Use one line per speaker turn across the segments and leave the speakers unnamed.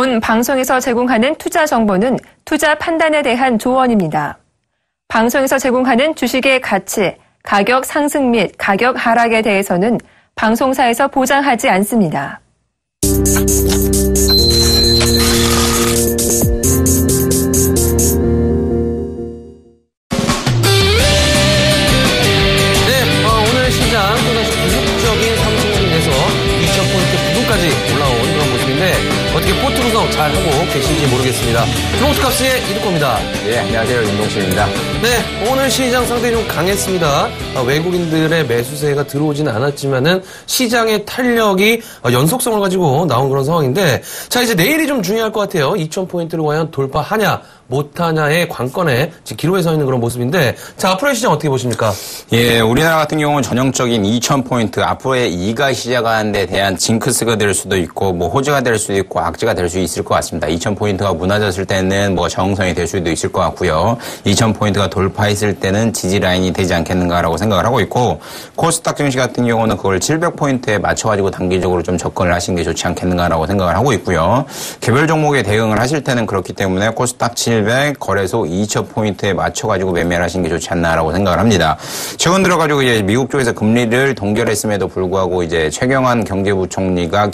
본 방송에서 제공하는 투자 정보는 투자 판단에 대한 조언입니다. 방송에서 제공하는 주식의 가치, 가격 상승 및 가격 하락에 대해서는 방송사에서 보장하지 않습니다.
오늘 시장 또다시 기술적인 상승을 해서 2,000포인트 부근까지 올라온 그런 모습인데 어떻게 포트 구성 잘 하고 계신지 모르겠습니다. 주목투캅스의 이득호입니다.
네, 안녕하세요. 윤동식입니다.
네, 오늘 시장 상당히 좀 강했습니다. 외국인들의 매수세가 들어오지는 않았지만은 시장의 탄력이 연속성을 가지고 나온 그런 상황인데, 자, 이제 내일이 좀 중요할 것 같아요. 2,000포인트를 과연 돌파하냐 못하냐의 관건에 지금 기로에 서 있는 그런 모습인데, 자, 앞으로의 시장 어떻게 보십니까?
예, 우리나라 같은 경우는 전형적인 2,000포인트 앞으로의 이가 시작하는 데 대한 징크스가 될 수도 있고, 뭐 호재가 될 수도 있고, 악재가 될 수 있을 것 같습니다. 2,000포인트가 무너졌을 때는 뭐 정성이 될 수도 있을 것 같고요. 2,000포인트가 돌파했을 때는 지지 라인이 되지 않겠는가라고 생각을 하고 있고, 코스닥 증시 같은 경우는 그걸 700포인트에 맞춰가지고 단기적으로 좀 접근을 하시는 게 좋지 않겠는가라고 생각을 하고 있고요. 개별 종목에 대응을 하실 때는 그렇기 때문에 코스닥 700 거래소 2,000포인트에 맞춰가지고 매매를 하시는 게 좋지 않나라고 생각을 합니다. 최근 들어가지고 이제 미국 쪽에서 금리를 동결했음에도 불구하고 이제 최경환 경제부총리가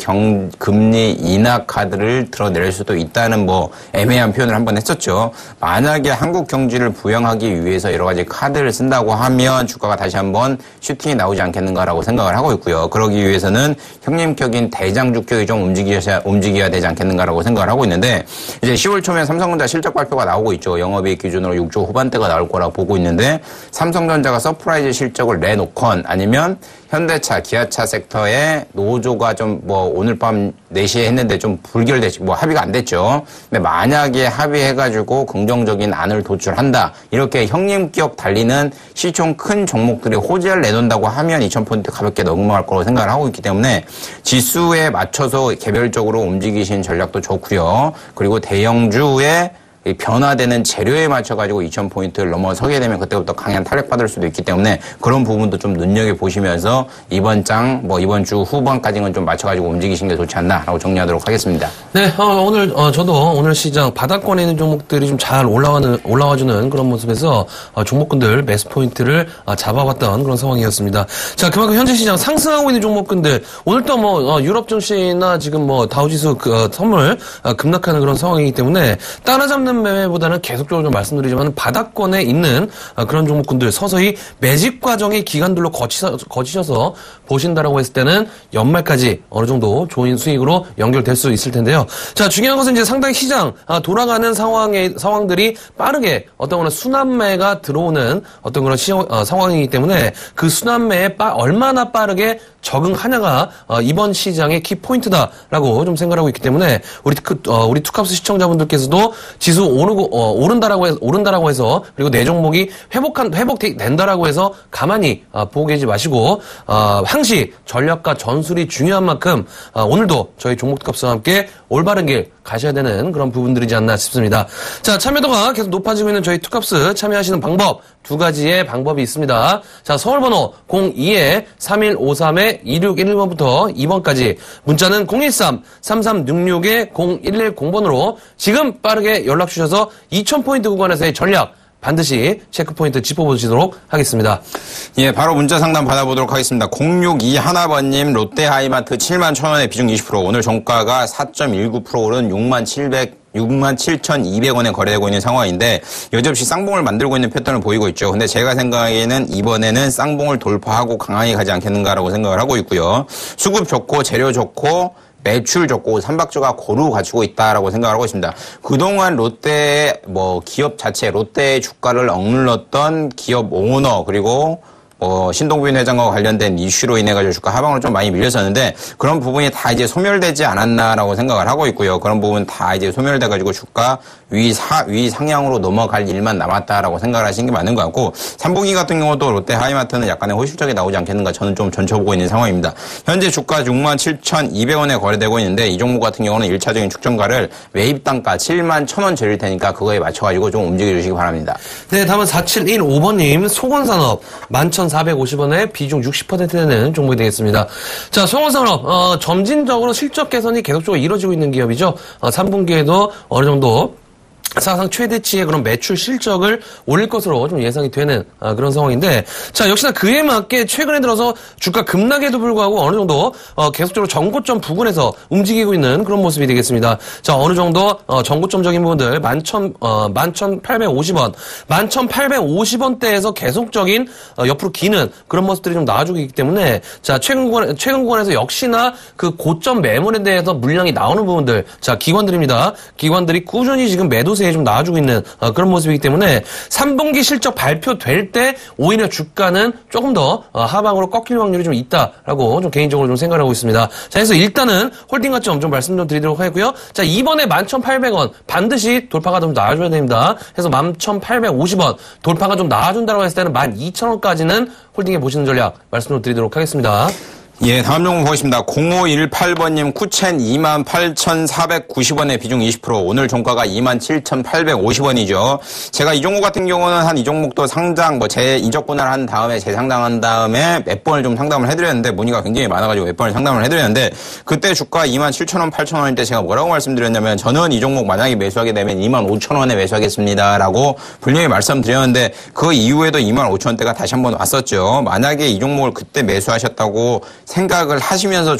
금리 인하 카드를 드러낼 수도 있다는 뭐 애매한 표현을 한번 했었죠. 만약에 한국 경제를 부양하기 위해서 여러 가지 카드를 쓴다고 하면 주가가 다시 한번 슈팅이 나오지 않겠는가라고 생각을 하고 있고요. 그러기 위해서는 형님격인 대장 주격이 좀 움직여야 되지 않겠는가라고 생각을 하고 있는데, 이제 10월 초면 삼성전자 실적 발표가 나오고 있죠. 영업이익 기준으로 6조 후반대가 나올 거라고 보고 있는데, 삼성전자가 서프라이즈 실적을 내놓건 아니면 현대차, 기아차 섹터의 노조가 좀 뭐 오늘 밤 4시에 했는데 좀 불결됐지, 뭐 합의가 안 됐죠. 근데 만약에 합의해가지고 긍정적인 안을 도출한다, 이렇게 형님격 달리는 시총 큰 종목들이 호재를 내놓는다고 하면 2,000포인트 가볍게 넘어갈 거라고 생각을 하고 있기 때문에 지수에 맞춰서 개별적으로 움직이신 전략도 좋고요. 그리고 대형주의 변화되는 재료에 맞춰가지고 2,000포인트를 넘어서게 되면 그때부터 강한 탄력받을 수도 있기 때문에 그런 부분도 좀 눈여겨보시면서 이번 주 후반까지는 좀 맞춰가지고 움직이시는 게 좋지 않나라고 정리하도록 하겠습니다.
네, 오늘, 저도 오늘 시장 바닥권에 있는 종목들이 좀 잘 올라와주는 그런 모습에서 종목군들 매수 포인트를 잡아봤던 그런 상황이었습니다. 자, 그만큼 현재 시장 상승하고 있는 종목군들, 오늘 또 뭐, 유럽 증시나 지금 뭐, 다우지수 선물 급락하는 그런 상황이기 때문에 따라잡는 매매보다는 계속적으로 좀 말씀드리지만 바닥권에 있는 그런 종목군들 서서히 매집 과정의 기간들로 거치셔서 보신다라고 했을 때는 연말까지 어느 정도 좋은 수익으로 연결될 수 있을 텐데요. 자, 중요한 것은 이제 상당히 시장 돌아가는 상황들이 빠르게 어떤 그런 순환매가 들어오는 어떤 그런 상황이기 때문에 그 순환매에 얼마나 빠르게 적응하냐가 이번 시장의 키포인트다라고 좀 생각하고 있기 때문에 우리 투캅스 시청자분들께서도 지수 오른다라고 해서 그리고 내 종목이 회복된다라고 해서 가만히 보고 계지 마시고 항시 전략과 전술이 중요한 만큼 오늘도 저희 종목 투캅스와 함께 올바른 길 가셔야 되는 그런 부분들이지 않나 싶습니다. 자, 참여도가 계속 높아지고 있는 저희 투캅스 참여하시는 방법 두 가지의 방법이 있습니다. 자, 서울번호 02-3153-2611번부터 2번까지, 문자는 013-3366-0110번으로 지금 빠르게 연락 주셔서 2,000포인트 구간에서의 전략 반드시 체크포인트 짚어보시도록 하겠습니다.
예, 바로 문자 상담 받아보도록 하겠습니다. 0621번님, 롯데하이마트 71,000원에 비중 20%, 오늘 종가가 4.19% 오른 67,200원에 거래되고 있는 상황인데 여지없이 쌍봉을 만들고 있는 패턴을 보이고 있죠. 근데 제가 생각하기에는 이번에는 쌍봉을 돌파하고 강하게 가지 않겠는가라고 생각을 하고 있고요. 수급 좋고 재료 좋고 매출 좋고 삼박조가 고루 갖추고 있다라고 생각을 하고 있습니다. 그동안 롯데 기업 자체, 롯데의 주가를 억눌렀던 기업 오너, 그리고 신동빈 회장과 관련된 이슈로 인해가지고 주가 하방으로 좀 많이 밀렸었는데 그런 부분이 다 이제 소멸되지 않았나라고 생각을 하고 있고요. 그런 부분 다 이제 소멸돼가지고 주가 위 상향으로 넘어갈 일만 남았다라고 생각을 하시는 게 맞는 것 같고 3분기 같은 경우도 롯데 하이마트는 약간의 호실적이 나오지 않겠는가 저는 좀 전쳐보고 있는 상황입니다. 현재 주가 67,200원에 거래되고 있는데 이 종목 같은 경우는 1차적인 축전가를 매입 단가 71,000원 드릴 테니까 그거에 맞춰가지고 좀 움직여 주시기 바랍니다.
네, 다음은 4715번님 소건산업 11,450원에 비중 60% 되는 종목이 되겠습니다. 자, 소건산업 점진적으로 실적 개선이 계속적으로 이루어지고 있는 기업이죠. 3분기에도 어느 정도 사상 최대치의 그런 매출 실적을 올릴 것으로 좀 예상이 되는 그런 상황인데, 자, 역시나 그에 맞게 최근에 들어서 주가 급락에도 불구하고 어느 정도 계속적으로 전고점 부근에서 움직이고 있는 그런 모습이 되겠습니다. 자, 어느 정도 전고점적인 부분들 11,850원, 11,850원대에서 계속적인 옆으로 기는 그런 모습들이 좀 나와주고 있기 때문에, 자, 최근 구간에서 역시나 그 고점 매물에 대해서 물량이 나오는 부분들, 자, 기관들입니다. 기관들이 꾸준히 지금 매도세에 좀 나와주고 있는 그런 모습이기 때문에 3분기 실적 발표될 때 오히려 주가는 조금 더 하방으로 꺾일 확률이 좀 있다라고 좀 개인적으로 좀 생각하고 있습니다. 자, 그래서 일단은 홀딩 가점 좀 말씀 좀 드리도록 하고요. 자, 이번에 11,800원 반드시 돌파가 좀 나와줘야 됩니다. 그래서 11,850원 돌파가 좀 나와준다고 했을 때는 12,000원까지는 홀딩해 보시는 전략 말씀 좀 드리도록 하겠습니다.
예, 다음 종목 보겠습니다. 0518번님 쿠첸 28,490원에 비중 20%. 오늘 종가가 27,850원이죠. 제가 이 종목 같은 경우는 한 이 종목도 상장, 제 이적분할 한 다음에 재상장한 다음에 몇 번을 좀 상담을 해드렸는데 문의가 굉장히 많아가지고 몇 번을 상담을 해드렸는데 그때 주가 27,000원, 8,000원일 때 제가 뭐라고 말씀드렸냐면 저는 이 종목 만약에 매수하게 되면 25,000원에 매수하겠습니다라고 분명히 말씀드렸는데 그 이후에도 25,000원대가 다시 한번 왔었죠. 만약에 이 종목을 그때 매수하셨다고 생각을 하시면서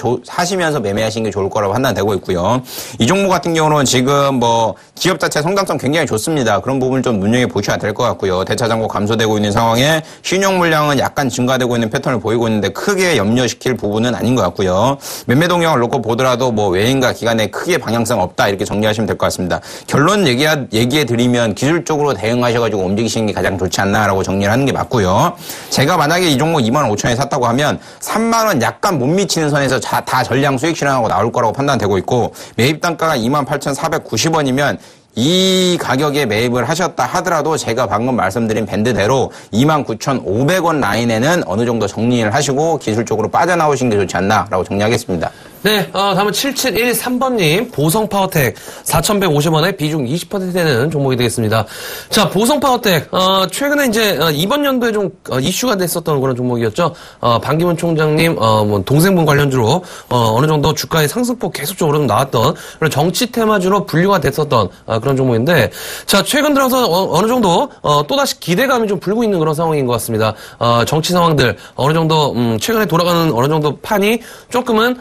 매매하시는 게 좋을 거라고 판단되고 있고요. 이 종목 같은 경우는 지금 기업 자체 성장성 굉장히 좋습니다. 그런 부분을 좀 눈여겨보셔야 될 것 같고요. 대차장고 감소되고 있는 상황에 신용 물량은 약간 증가되고 있는 패턴을 보이고 있는데 크게 염려시킬 부분은 아닌 것 같고요. 매매 동향을 놓고 보더라도 외인과 기관에 크게 방향성 없다 이렇게 정리하시면 될 것 같습니다. 결론 얘기해 드리면 기술적으로 대응하셔가지고 움직이시는 게 가장 좋지 않나라고 정리를 하는 게 맞고요. 제가 만약에 이 종목 25,000원에 샀다고 하면 3만 원 약간 못 미치는 선에서 다 전량 수익 실현하고 나올 거라고 판단되고 있고 매입 단가가 28,490원이면 이 가격에 매입을 하셨다 하더라도 제가 방금 말씀드린 밴드대로 29,500원 라인에는 어느 정도 정리를 하시고 기술적으로 빠져나오신 게 좋지 않나라고 정리하겠습니다.
네, 다음은 7713번님, 보성파워텍, 4,150원에 비중 20% 되는 종목이 되겠습니다. 자, 보성파워텍, 최근에 이제, 이번 연도에 좀, 이슈가 됐었던 그런 종목이었죠. 반기문 총장님, 동생분 관련주로, 어느 정도 주가의 상승폭 계속적으로 나왔던, 그런 정치 테마주로 분류가 됐었던, 그런 종목인데, 자, 최근 들어서 어느 정도, 또다시 기대감이 좀 불고 있는 그런 상황인 것 같습니다. 정치 상황들, 어느 정도, 최근에 돌아가는 어느 정도 판이 조금은,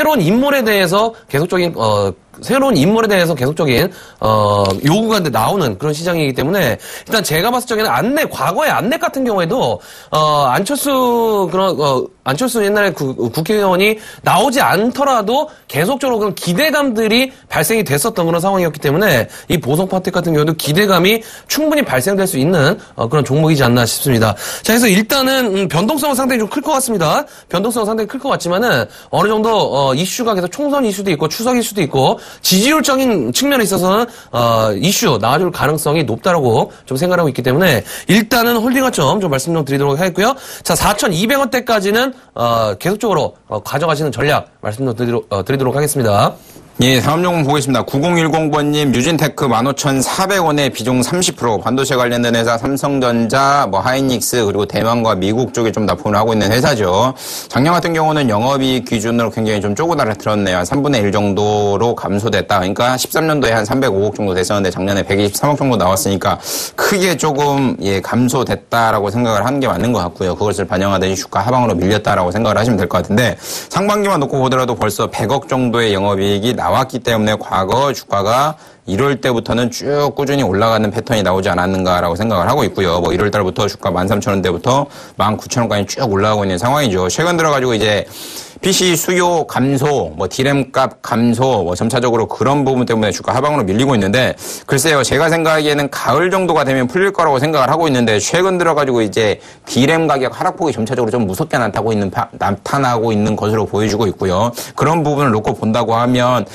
새로운 인물에 대해서 계속적인 요구가 나오는 그런 시장이기 때문에 일단 제가 봤을 적에는 과거의 안내 같은 경우에도 안철수 옛날에 국회의원이 나오지 않더라도 계속적으로 그런 기대감들이 발생이 됐었던 그런 상황이었기 때문에 이 보성파텍 같은 경우도 기대감이 충분히 발생될 수 있는 그런 종목이지 않나 싶습니다. 자, 그래서 일단은 변동성은 상당히 좀 클 것 같습니다. 변동성은 상당히 클 것 같지만은 어느 정도 이슈가 계속 총선 이슈도 있고 추석 이슈도 있고 지지율적인 측면에 있어서는 이슈 나와줄 가능성이 높다라고 좀 생각하고 있기 때문에 일단은 홀딩 가점 좀 말씀 좀 드리도록 하겠고요. 자, 4,200원대까지는 계속적으로 가져가시는 전략 말씀 좀 드리도록 하겠습니다.
예, 다음 종목 보겠습니다. 9010번님, 유진테크 15,400원에 비중 30%, 반도체 관련된 회사, 삼성전자, 하이닉스, 그리고 대만과 미국 쪽에 좀 납품을 하고 있는 회사죠. 작년 같은 경우는 영업이익 기준으로 굉장히 좀 쪼그라들었네요. 한 3분의 1 정도로 감소됐다. 그러니까 13년도에 한 305억 정도 됐었는데 작년에 123억 정도 나왔으니까 크게 조금, 감소됐다라고 생각을 하는 게 맞는 것 같고요. 그것을 반영하더니 주가 하방으로 밀렸다라고 생각을 하시면 될 것 같은데 상반기만 놓고 보더라도 벌써 100억 정도의 영업이익이 나왔기 때문에 과거 주가가 1월 때부터는 쭉 꾸준히 올라가는 패턴이 나오지 않았는가라고 생각을 하고 있고요. 1월 달부터 주가 13,000원대부터 19,000원까지 쭉 올라가고 있는 상황이죠. 최근 들어가지고 이제 PC 수요 감소, 디램 값 감소, 점차적으로 그런 부분 때문에 주가 하방으로 밀리고 있는데, 글쎄요, 제가 생각하기에는 가을 정도가 되면 풀릴 거라고 생각을 하고 있는데, 최근 들어가지고 이제 디램 가격 하락폭이 점차적으로 좀 무섭게 나타나고 있는 것으로 보여지고 있고요. 그런 부분을 놓고 본다고 하면,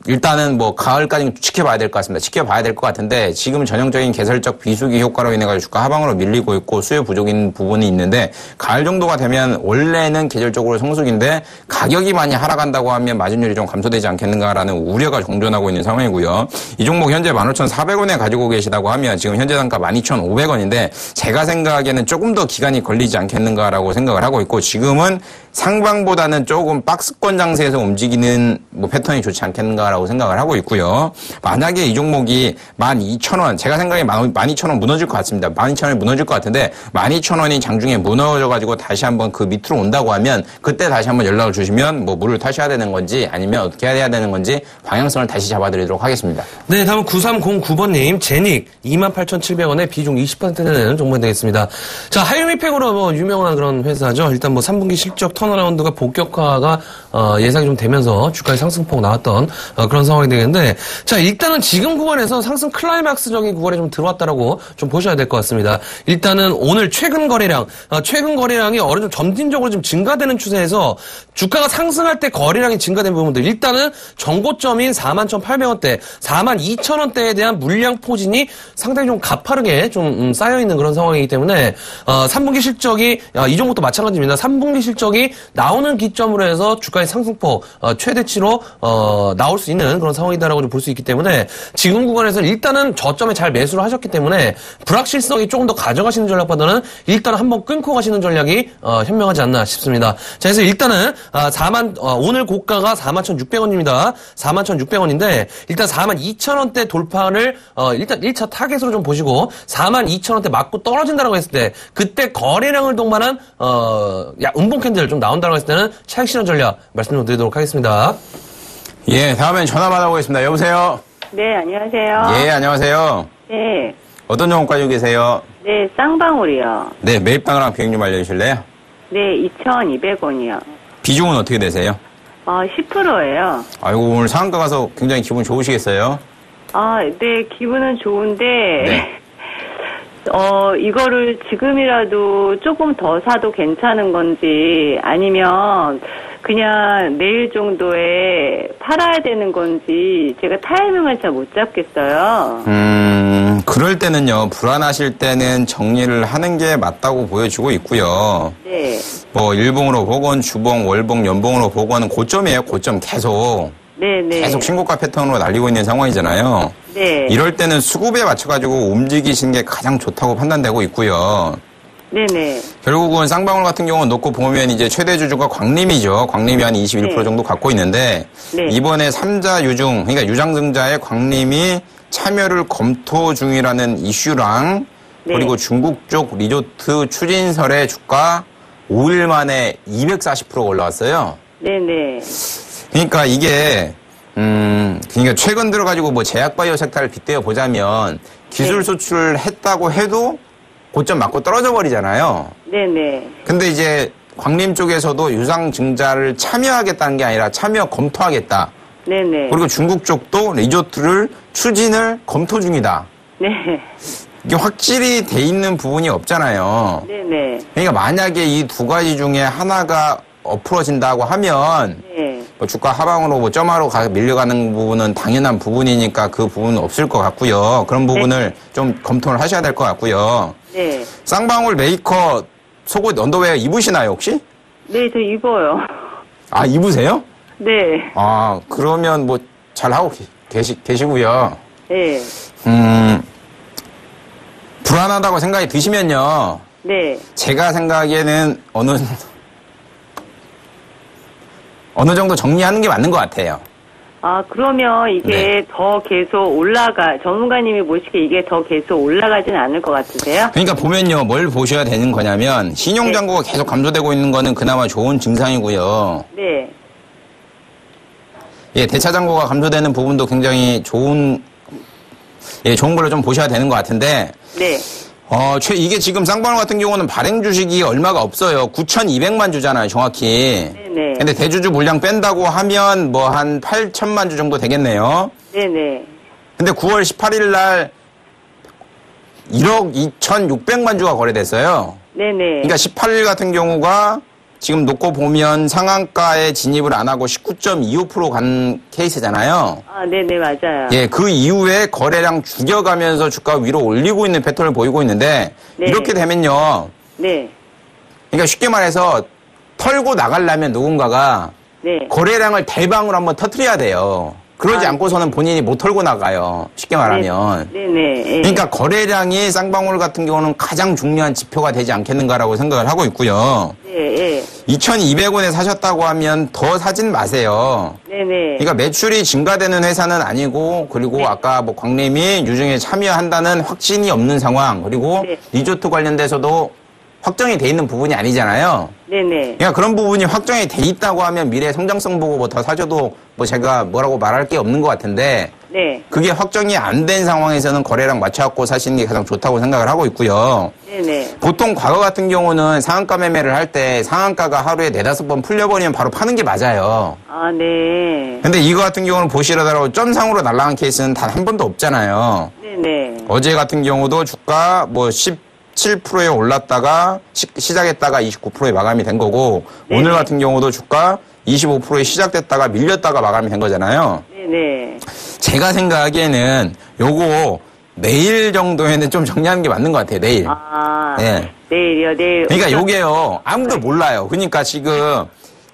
일단은 뭐 가을까지 지켜봐야 될 것 같습니다. 지켜봐야 될 것 같은데 지금 전형적인 계절적 비수기 효과로 인해 가지고 주가 하방으로 밀리고 있고 수요 부족인 부분이 있는데 가을 정도가 되면 원래는 계절적으로 성수기인데 가격이 많이 하락한다고 하면 마진율이 좀 감소되지 않겠는가라는 우려가 공존하고 있는 상황이고요. 이 종목 현재 15,400원에 가지고 계시다고 하면 지금 현재 단가 12,500원인데 제가 생각에는 조금 더 기간이 걸리지 않겠는가라고 생각을 하고 있고 지금은 상방보다는 조금 박스권 장세에서 움직이는 뭐 패턴이 좋지 않겠는가라고 생각을 하고 있고요. 만약에 이 종목이 12,000원, 제가 생각에 12,000원 무너질 것 같습니다. 12,000원이 무너질 것 같은데 12,000원이 장중에 무너져가지고 다시 한번 그 밑으로 온다고 하면 그때 다시 한번 연락을 주시면 뭐 물을 타셔야 되는 건지 아니면 어떻게 해야 되는 건지 방향성을 다시 잡아드리도록 하겠습니다.
네, 다음은 9309번님, 제닉 28,700원에 비중 20% 되는 종목이 되겠습니다. 자, 하이미팩으로 뭐 유명한 그런 회사죠. 일단 뭐 3분기 실적 턴어라운드가 본격화가 예상이 좀 되면서 주가의 상승폭 나왔던 그런 상황이 되겠는데, 자, 일단은 지금 구간에서 상승 클라이막스적인 구간에 좀 들어왔다라고 좀 보셔야 될 것 같습니다. 일단은 오늘 최근 거래량이 어느 정도 점진적으로 좀 증가되는 추세에서 주가가 상승할 때 거래량이 증가된 부분들, 일단은 정고점인 41,800원대, 42,000원대에 대한 물량 포진이 상당히 좀 가파르게 좀 쌓여있는 그런 상황이기 때문에 3분기 실적이 이 종목도 마찬가지입니다. 3분기 실적이 나오는 기점으로 해서 주가의 상승폭 최대치로 나올 수 있는 그런 상황이다라고 볼 수 있기 때문에 지금 구간에서 일단은 저점에 잘 매수를 하셨기 때문에 불확실성이 조금 더 가져가시는 전략보다는 일단 한번 끊고 가시는 전략이 현명하지 않나 싶습니다. 자, 그래서 일단은 오늘 고가가 41,600원입니다. 41,600원인데 일단 42,000원대 돌파를 일단 1차 타겟으로 좀 보시고 42,000원대 맞고 떨어진다라고 했을 때 그때 거래량을 동반한 음봉 캔들 좀 나온다고 했을 때는 차익 실현 전략 말씀 좀 드리도록 하겠습니다.
예, 다음엔 전화 받아보겠습니다. 여보세요?
네, 안녕하세요.
예, 안녕하세요.
네.
어떤 종목 가지고 계세요?
네, 쌍방울이요.
네, 매입당이랑 비용 좀 알려주실래요?
네, 2,200원이요.
비중은 어떻게 되세요?
10%예요.
아이고, 오늘 상한가 가서 굉장히 기분 좋으시겠어요?
네, 기분은 좋은데,
네.
이거를 지금이라도 조금 더 사도 괜찮은 건지, 아니면 그냥 내일 정도에 팔아야 되는 건지, 제가 타이밍을 잘 못 잡겠어요.
그럴 때는요, 불안하실 때는 정리를 하는 게 맞다고 보여지고 있고요.
네.
뭐, 일봉으로 보건, 주봉, 월봉, 연봉으로 보건 고점이에요, 고점 계속.
네네.
계속 신고가 패턴으로 날리고 있는 상황이잖아요.
네.
이럴 때는 수급에 맞춰가지고 움직이시는 게 가장 좋다고 판단되고 있고요.
네네.
결국은 쌍방울 같은 경우는 놓고 보면 이제 최대 주주가 광림이죠. 광림이 한 21%
네.
정도 갖고 있는데
네.
이번에 3자 유중, 그러니까 유장증자에 광림이 참여를 검토 중이라는 이슈랑
네.
그리고 중국 쪽 리조트 추진설의 주가 5일 만에 240%가 올라왔어요.
네네.
그러니까 이게 그러니까 최근 들어가지고 뭐 제약바이오 섹터를 빗대어 보자면 기술
네.
수출했다고 해도 고점 맞고 떨어져 버리잖아요.
네네.
근데 이제 광림 쪽에서도 유상증자를 참여하겠다는 게 아니라 참여 검토하겠다.
네네.
그리고 중국 쪽도 리조트를 추진을 검토 중이다.
네.
이게 확실히 돼 있는 부분이 없잖아요.
네네.
그러니까 만약에 이 두 가지 중에 하나가 엎어진다고 하면
네.
뭐 주가 하방으로 뭐 점화로 밀려가는 부분은 당연한 부분이니까 그 부분은 없을 것 같고요. 그런 부분을 좀 검토를 하셔야 될 것 같고요.
네.
쌍방울 메이커 속옷 언더웨어 입으시나요, 혹시?
네, 저 입어요.
아, 입으세요?
네.
아, 그러면 뭐 잘하고 계시고요.
네.
불안하다고 생각이 드시면요.
네.
제가 생각에는 어느 정도 정리하는 게 맞는 것 같아요.
그러면 이게
네.
더 계속 전문가님이 보시기에 이게 더 계속 올라가진 않을 것 같으세요?
그러니까 보면요, 뭘 보셔야 되는 거냐면 신용잔고가 계속 감소되고 있는 거는 그나마 좋은 증상이고요.
네.
예, 대차잔고가 감소되는 부분도 굉장히 좋은 걸로 좀 보셔야 되는 것 같은데.
네.
이게 지금 쌍방울 같은 경우는 발행 주식이 얼마가 없어요. 9,200만 주잖아요, 정확히.
네네.
근데 대주주 물량 뺀다고 하면 뭐 한 8천만 주 정도 되겠네요.
네네.
근데 9월 18일 날 1억 2,600만 주가 거래됐어요.
네네.
그러니까 18일 같은 경우가 지금 놓고 보면 상한가에 진입을 안 하고 19.25% 간 케이스잖아요.
아, 네네, 맞아요.
예, 그 이후에 거래량 죽여가면서 주가 위로 올리고 있는 패턴을 보이고 있는데
네.
이렇게 되면요.
네.
그러니까 쉽게 말해서 털고 나가려면 누군가가
네.
거래량을 대방으로 한번 터뜨려야 돼요. 그러지 않고서는 본인이 못 털고 나가요. 쉽게 말하면.
네네. 예.
그러니까 거래량이 쌍방울 같은 경우는 가장 중요한 지표가 되지 않겠는가라고 생각을 하고 있고요.
예, 예.
2,200원에 사셨다고 하면 더 사진 마세요.
네네.
그러니까 매출이 증가되는 회사는 아니고 그리고 아까 뭐 광림이 유증에 참여한다는 확신이 없는 상황 그리고
네.
리조트 관련돼서도 확정이 돼 있는 부분이 아니잖아요.
네네.
그러니까 그런 부분이 확정이 돼 있다고 하면 미래 성장성 보고 뭐 더 사줘도 뭐 제가 뭐라고 말할 게 없는 것 같은데
네.
그게 확정이 안 된 상황에서는 거래량 맞춰갖고 사시는 게 가장 좋다고 생각을 하고 있고요.
네네.
보통 과거 같은 경우는 상한가 매매를 할 때 상한가가 하루에 4-5번 풀려버리면 바로 파는 게 맞아요.
아, 네.
근데 이거 같은 경우는 보시더라도 점상으로 날아간 케이스는 단 한 번도 없잖아요.
네네.
어제 같은 경우도 주가 뭐 17%에 올랐다가 시작했다가 29%에 마감이 된 거고
네네.
오늘 같은 경우도 주가 25%에 시작됐다가 밀렸다가 마감이 된 거잖아요.
네네.
제가 생각하기에는 요거 내일 정도에는 좀 정리하는 게 맞는 것 같아요. 내일.
아,
네.
내일이요, 내일.
그러니까 요게요. 아무도 몰라요. 그러니까 지금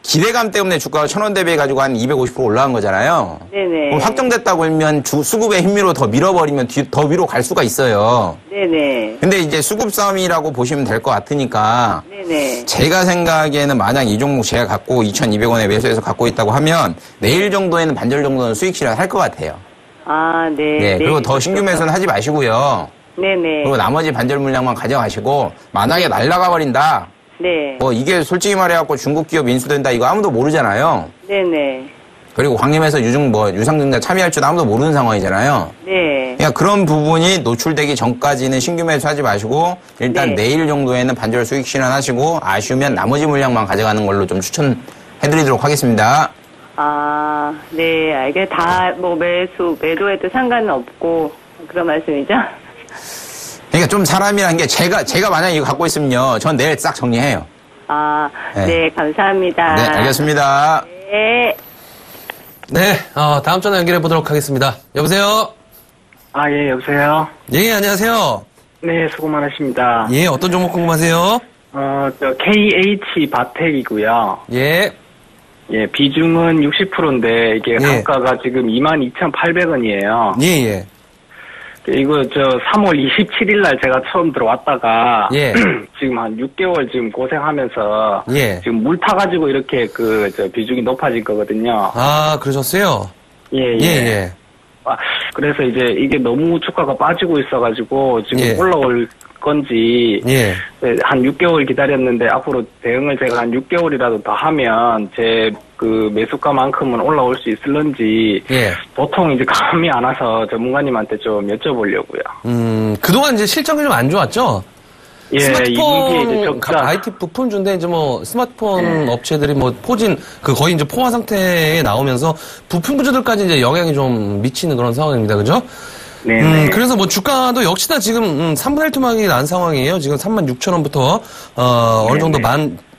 기대감 때문에 주가가 1,000원 대비해 가지고 한 250% 올라간 거잖아요.
네네.
그럼 확정됐다고 하면 수급의 힘미로 더 밀어버리면 더 위로 갈 수가 있어요.
네네.
근데 이제 수급 싸움이라고 보시면 될 것 같으니까
네네.
제가 생각에는 만약 이 종목 제가 갖고 2,200원에 매수해서 갖고 있다고 하면 내일 정도에는 반절 정도는 수익 실현할 것 같아요.
아, 네.
네. 그리고 더
내일
신규 매수는 하지 마시고요.
네네.
그리고 나머지 반절 물량만 가져가시고 만약에 날라가 버린다.
네.
뭐 이게 솔직히 말해갖고 중국 기업 인수된다 이거 아무도 모르잖아요.
네네.
그리고 광림에서 유상증자 참여할 줄 아무도 모르는 상황이잖아요.
네.
그러니까 그런 부분이 노출되기 전까지는 신규 매수하지 마시고 일단
네.
내일 정도에는 반절 수익 실현하시고 아쉬우면 나머지 물량만 가져가는 걸로 좀 추천해드리도록 하겠습니다.
아, 네. 알게 다 뭐 매도해도 상관은 없고 그런 말씀이죠?
그러니까 좀 사람이란 게 제가 만약에 이거 갖고 있으면요. 전 내일 싹 정리해요.
아,
네.
네. 감사합니다.
네, 알겠습니다.
네.
네, 다음 전화 연결해 보도록 하겠습니다. 여보세요?
아, 예, 여보세요?
예, 안녕하세요.
네, 수고 많으십니다.
예, 어떤 종목 궁금하세요?
KH 바텍이고요.
예,
예, 비중은 60%인데, 이게
예.
단가가 지금 22,800원이에요.
예, 예.
이거 3월 27일 날 제가 처음 들어왔다가,
예.
지금 한 6개월 지금 고생하면서,
예.
지금 물 타가지고 이렇게 비중이 높아진 거거든요.
아, 그러셨어요?
예,
예, 예.
아, 그래서 이제 이게 너무 주가가 빠지고 있어가지고, 지금
예.
올라올 건지,
예.
네, 한 6개월 기다렸는데 앞으로 대응을 제가 한 6개월이라도 더 하면 제 매수가만큼은 올라올 수 있을런지
예.
보통 이제 감이 안 와서 전문가님한테 좀 여쭤보려고요.
그동안 이제 실적이 좀 안 좋았죠?
예, 이게 이제 적자.
IT 부품주인데 이제 뭐 스마트폰 업체들이 뭐 포진 거의 이제 포화 상태에 나오면서 부품주들까지 이제 영향이 좀 미치는 그런 상황입니다. 그죠?
네.
그래서 뭐 주가도 역시나 지금 3분의 1 투막이 난 상황이에요. 지금 36,000원부터 어느 정도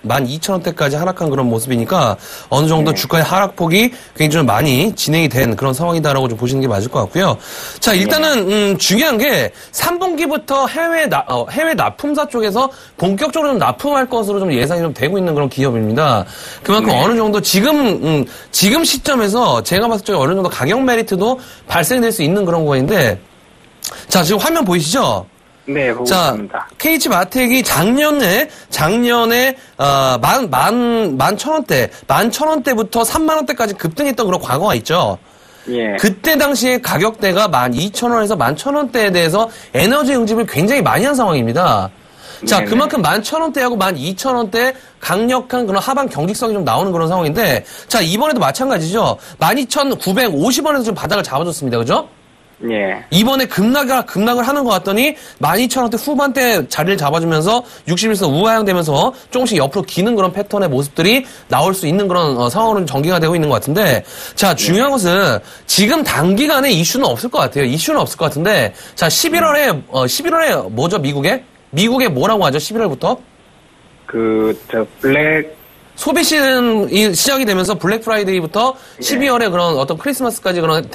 12,000원대까지 하락한 그런 모습이니까 어느 정도 주가의 하락폭이 굉장히 좀 많이 진행이 된 그런 상황이다라고 좀 보시는 게 맞을 것 같고요. 자, 일단은 중요한 게 3분기부터 해외 납품사 쪽에서 본격적으로 좀 납품할 것으로 좀 예상이 좀 되고 있는 그런 기업입니다. 그만큼 어느 정도 지금 시점에서 제가 봤을 때 어느 정도 가격 메리트도 발생될 수 있는 그런 거인데, 자, 지금 화면 보이시죠?
네, 보고
자,
있습니다.
KH 마텍이 작년에 11,000원대부터 3만원대까지 급등했던 그런 과거가 있죠.
예.
그때 당시에 가격대가 12,000원에서 11,000원대에 대해서 에너지 응집을 굉장히 많이 한 상황입니다. 자,
네네.
그만큼 11,000원대하고 12,000원대 강력한 그런 하방 경직성이 좀 나오는 그런 상황인데, 자, 이번에도 마찬가지죠. 12,950원에서 좀 바닥을 잡아줬습니다. 그죠?
예.
이번에 급락을 하는 것 같더니 12,000원대 후반대 자리를 잡아주면서 61선 우하향되면서 조금씩 옆으로 기는 그런 패턴의 모습들이 나올 수 있는 그런 상황으로 전개가 되고 있는 것 같은데, 자, 중요한 것은 지금 단기간에 이슈는 없을 것 같아요. 이슈는 없을 것 같은데, 자, 11월에 뭐죠, 미국에 뭐라고 하죠, 11월부터?
블랙
소비 시즌이 시작이 되면서 블랙 프라이데이부터 12월에 그런 어떤 크리스마스까지 그런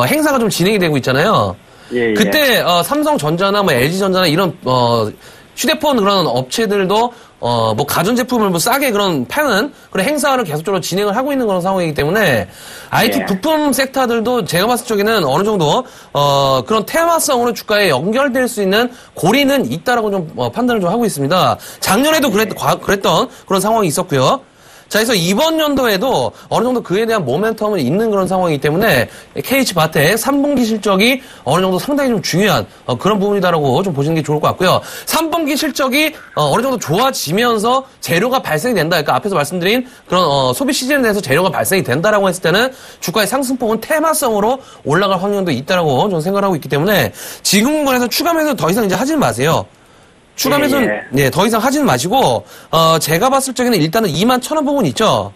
행사가 좀 진행이 되고 있잖아요.
예, 예.
그때 삼성전자나 뭐 LG전자나 이런 휴대폰 그런 업체들도 뭐 가전제품을 뭐 싸게 파는 그런 행사를 계속적으로 진행을 하고 있는 그런 상황이기 때문에 IT
예.
부품 섹터들도 제가 봤을 적에는 어느 정도 그런 테마성으로 주가에 연결될 수 있는 고리는 있다라고 좀 판단을 좀 하고 있습니다. 작년에도 그랬던 그런 상황이 있었고요. 자, 그래서 이번 연도에도 어느 정도 그에 대한 모멘텀은 있는 그런 상황이기 때문에 KH바텍 3분기 실적이 어느 정도 상당히 좀 중요한 그런 부분이다라고 좀 보시는 게 좋을 것 같고요. 3분기 실적이 어느 정도 좋아지면서 재료가 발생이 된다. 그러니까 앞에서 말씀드린 그런 소비 시즌에 대해서 재료가 발생이 된다라고 했을 때는 주가의 상승폭은 테마성으로 올라갈 확률도 있다라고 저는 생각을 하고 있기 때문에 지금 거에서 추가 매수 더 이상 이제 하지는 마세요. 추가 매수는 네, 더 이상 하지는 마시고 제가 봤을 적에는 일단은 21,000원 부분 있죠.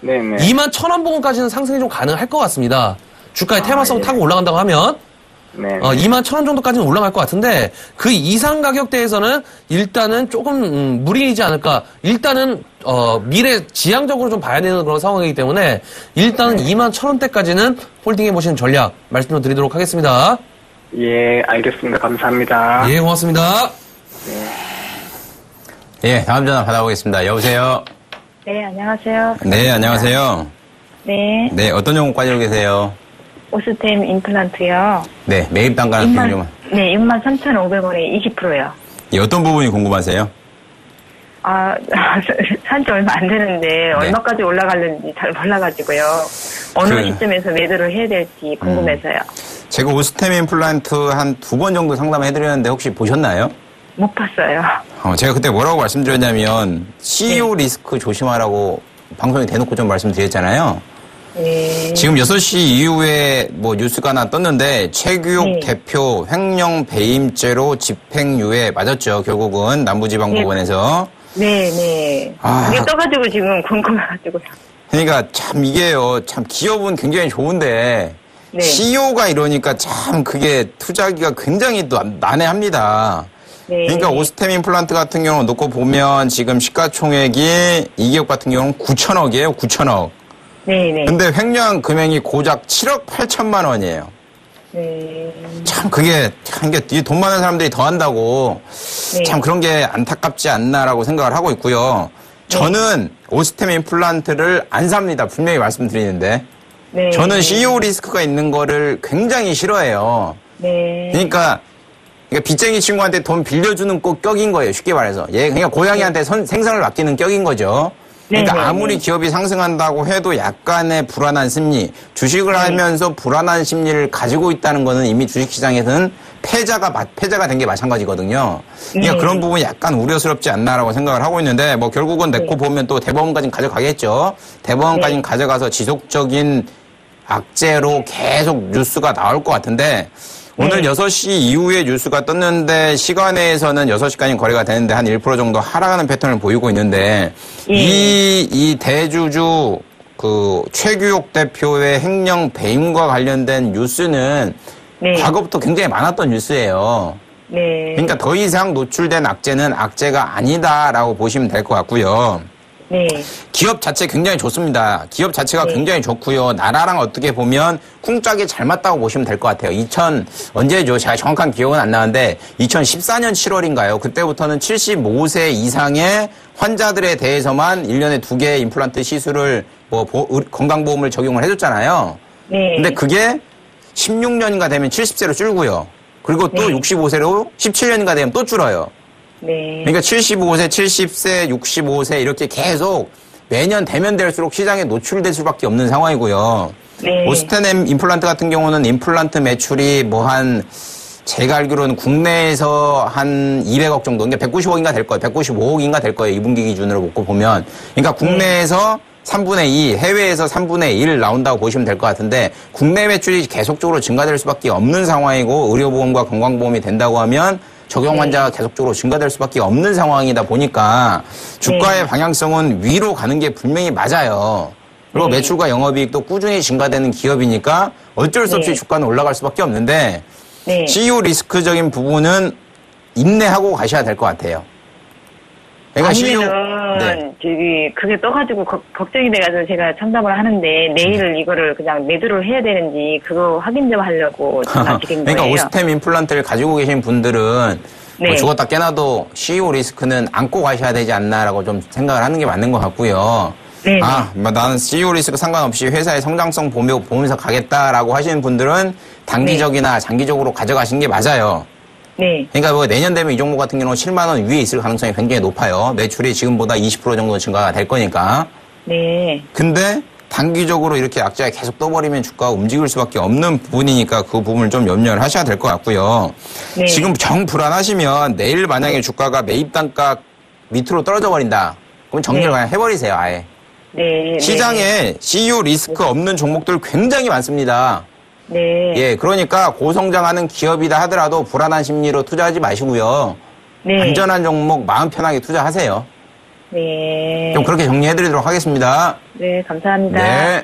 네네.
21,000원 부분까지는 상승이 좀 가능할 것 같습니다. 주가의 테마성
예.
타고 올라간다고 하면
네.
21,000원 정도까지는 올라갈 것 같은데 그 이상 가격대에서는 일단은 조금 무리이지 않을까. 일단은 미래 지향적으로 좀 봐야 되는 그런 상황이기 때문에 일단은 21,000원대까지는 홀딩해 보시는 전략 말씀 좀 드리도록 하겠습니다.
예, 알겠습니다. 감사합니다.
예, 고맙습니다.
예, 다음 전화 받아보겠습니다. 여보세요?
네, 안녕하세요.
네, 안녕하세요.
네,
네, 어떤 종목 가지고 계세요?
오스템 임플란트요.
네, 매입 단가는 좀.
네, 63,500원에 20%요.
예, 어떤 부분이 궁금하세요?
산지 얼마 안 되는데 얼마까지 올라갈는지 잘 몰라가지고요. 어느 시점에서 매도를 해야 될지 궁금해서요.
제가 오스템 임플란트 한 2번 정도 상담해드렸는데 혹시 보셨나요?
못 봤어요.
제가 그때 뭐라고 말씀드렸냐면 CEO 리스크 조심하라고 방송에 대놓고 좀 말씀드렸잖아요.
네.
지금 6시 이후에 뭐 뉴스가 하나 떴는데 최규옥 대표 횡령 배임죄로 집행유예 맞았죠. 결국은 남부지방법원에서.
네. 그게 떠가지고 지금 궁금해가지고요.
그러니까 참 이게요. 참 기업은 굉장히 좋은데
네.
CEO가 이러니까 참 그게 투자하기가 굉장히 또 난해합니다.
네.
그러니까 오스템 임플란트 같은 경우 놓고 보면 지금 시가총액이 이 기업 같은 경우는 9천억이에요. 9천억.
네.
근데 횡령 금액이 고작 7억 8천만 원이에요.
네.
참 그게 돈 많은 사람들이 더 한다고 참 그런 게 안타깝지 않나라고 생각을 하고 있고요. 저는 오스템 임플란트를 안 삽니다. 분명히 말씀드리는데.
네.
저는 CEO 리스크가 있는 거를 굉장히 싫어해요.
네.
그러니까 빚쟁이 친구한테 돈 빌려주는 격인 거예요. 쉽게 말해서. 그러니까 고양이한테 생선을 맡기는 격인 거죠. 그러니까 아무리 기업이 상승한다고 해도 약간의 불안한 심리, 주식을 하면서 불안한 심리를 가지고 있다는 거는 이미 주식시장에서는 패자가 된 게 마찬가지거든요. 그러니까 그런 부분이 약간 우려스럽지 않나라고 생각을 하고 있는데 뭐 결국은 내코 보면 또 대법원까지 가져가겠죠. 대법원까지 가져가서 지속적인 악재로 계속 뉴스가 나올 것 같은데 오늘 6시 이후에 뉴스가 떴는데 시간에서는 6시까지 거래가 되는데 한 1% 정도 하락하는 패턴을 보이고 있는데 이 대주주 최규옥 대표의 횡령 배임과 관련된 뉴스는 과거부터 굉장히 많았던 뉴스예요.
네.
그러니까 더 이상 노출된 악재는 악재가 아니다라고 보시면 될 것 같고요.
네.
기업 자체 굉장히 좋습니다. 기업 자체가 굉장히 좋고요. 나라랑 어떻게 보면 쿵짝이 잘 맞다고 보시면 될 것 같아요. 언제죠? 제가 정확한 기억은 안 나는데 2014년 7월인가요? 그때부터는 75세 이상의 환자들에 대해서만 1년에 2개의 임플란트 시술을 건강보험을 적용을 해줬잖아요.
네.
근데 그게 16년인가 되면 70세로 줄고요. 그리고 또 65세로 17년인가 되면 또 줄어요.
네.
그러니까 75세, 70세, 65세 이렇게 계속 매년 되면 될수록 시장에 노출될 수밖에 없는 상황이고요.
네.
오스템 임플란트 같은 경우는 임플란트 매출이 제가 알기로는 국내에서 한 200억 정도, 그러니까 190억인가 될 거예요. 195억인가 될 거예요. 2분기 기준으로 놓고 보면. 그러니까 국내에서 3분의 2, 해외에서 3분의 1 나온다고 보시면 될 것 같은데 국내 매출이 계속적으로 증가될 수밖에 없는 상황이고 의료보험과 건강보험이 된다고 하면 적용 환자가 계속적으로 증가될 수밖에 없는 상황이다 보니까 주가의 방향성은 위로 가는 게 분명히 맞아요. 그리고 매출과 영업이익도 꾸준히 증가되는 기업이니까 어쩔 수 없이 주가는 올라갈 수밖에 없는데 CEO 리스크적인 부분은 인내하고 가셔야 될 것 같아요.
아니면은
네.
저기 그게 떠가지고 걱정이 돼가지고 제가 상담을 하는데 내일 이거를 그냥 매도를 해야 되는지 그거 확인 좀 하려고 전화 드린 거예요.
그러니까 오스템 임플란트를 가지고 계신 분들은
네.
뭐 죽었다 깨나도 CEO 리스크는 안고 가셔야 되지 않나라고 좀 생각을 하는 게 맞는 것 같고요.
네.
뭐 나는 CEO 리스크 상관없이 회사의 성장성 보면서 가겠다라고 하시는 분들은 단기적이나 장기적으로 가져가신 게 맞아요.
네.
그러니까 뭐 내년 되면 이 종목 같은 경우는 7만 원 위에 있을 가능성이 굉장히 높아요. 매출이 지금보다 20% 정도 증가가 될 거니까.
네.
근데 단기적으로 이렇게 약자가 계속 떠버리면 주가가 움직일 수밖에 없는 부분이니까 그 부분을 좀 염려를 하셔야 될 것 같고요.
네.
지금 정 불안하시면 내일 만약에 주가가 매입 단가 밑으로 떨어져 버린다. 그럼 정리를 그냥 해버리세요, 아예.
네.
시장에 CEO 리스크 없는 종목들 굉장히 많습니다.
네.
예, 그러니까 고성장하는 기업이다 하더라도 불안한 심리로 투자하지 마시고요.
네.
안전한 종목 마음 편하게 투자하세요.
네.
좀 그렇게 정리해드리도록 하겠습니다.
네, 감사합니다.
네.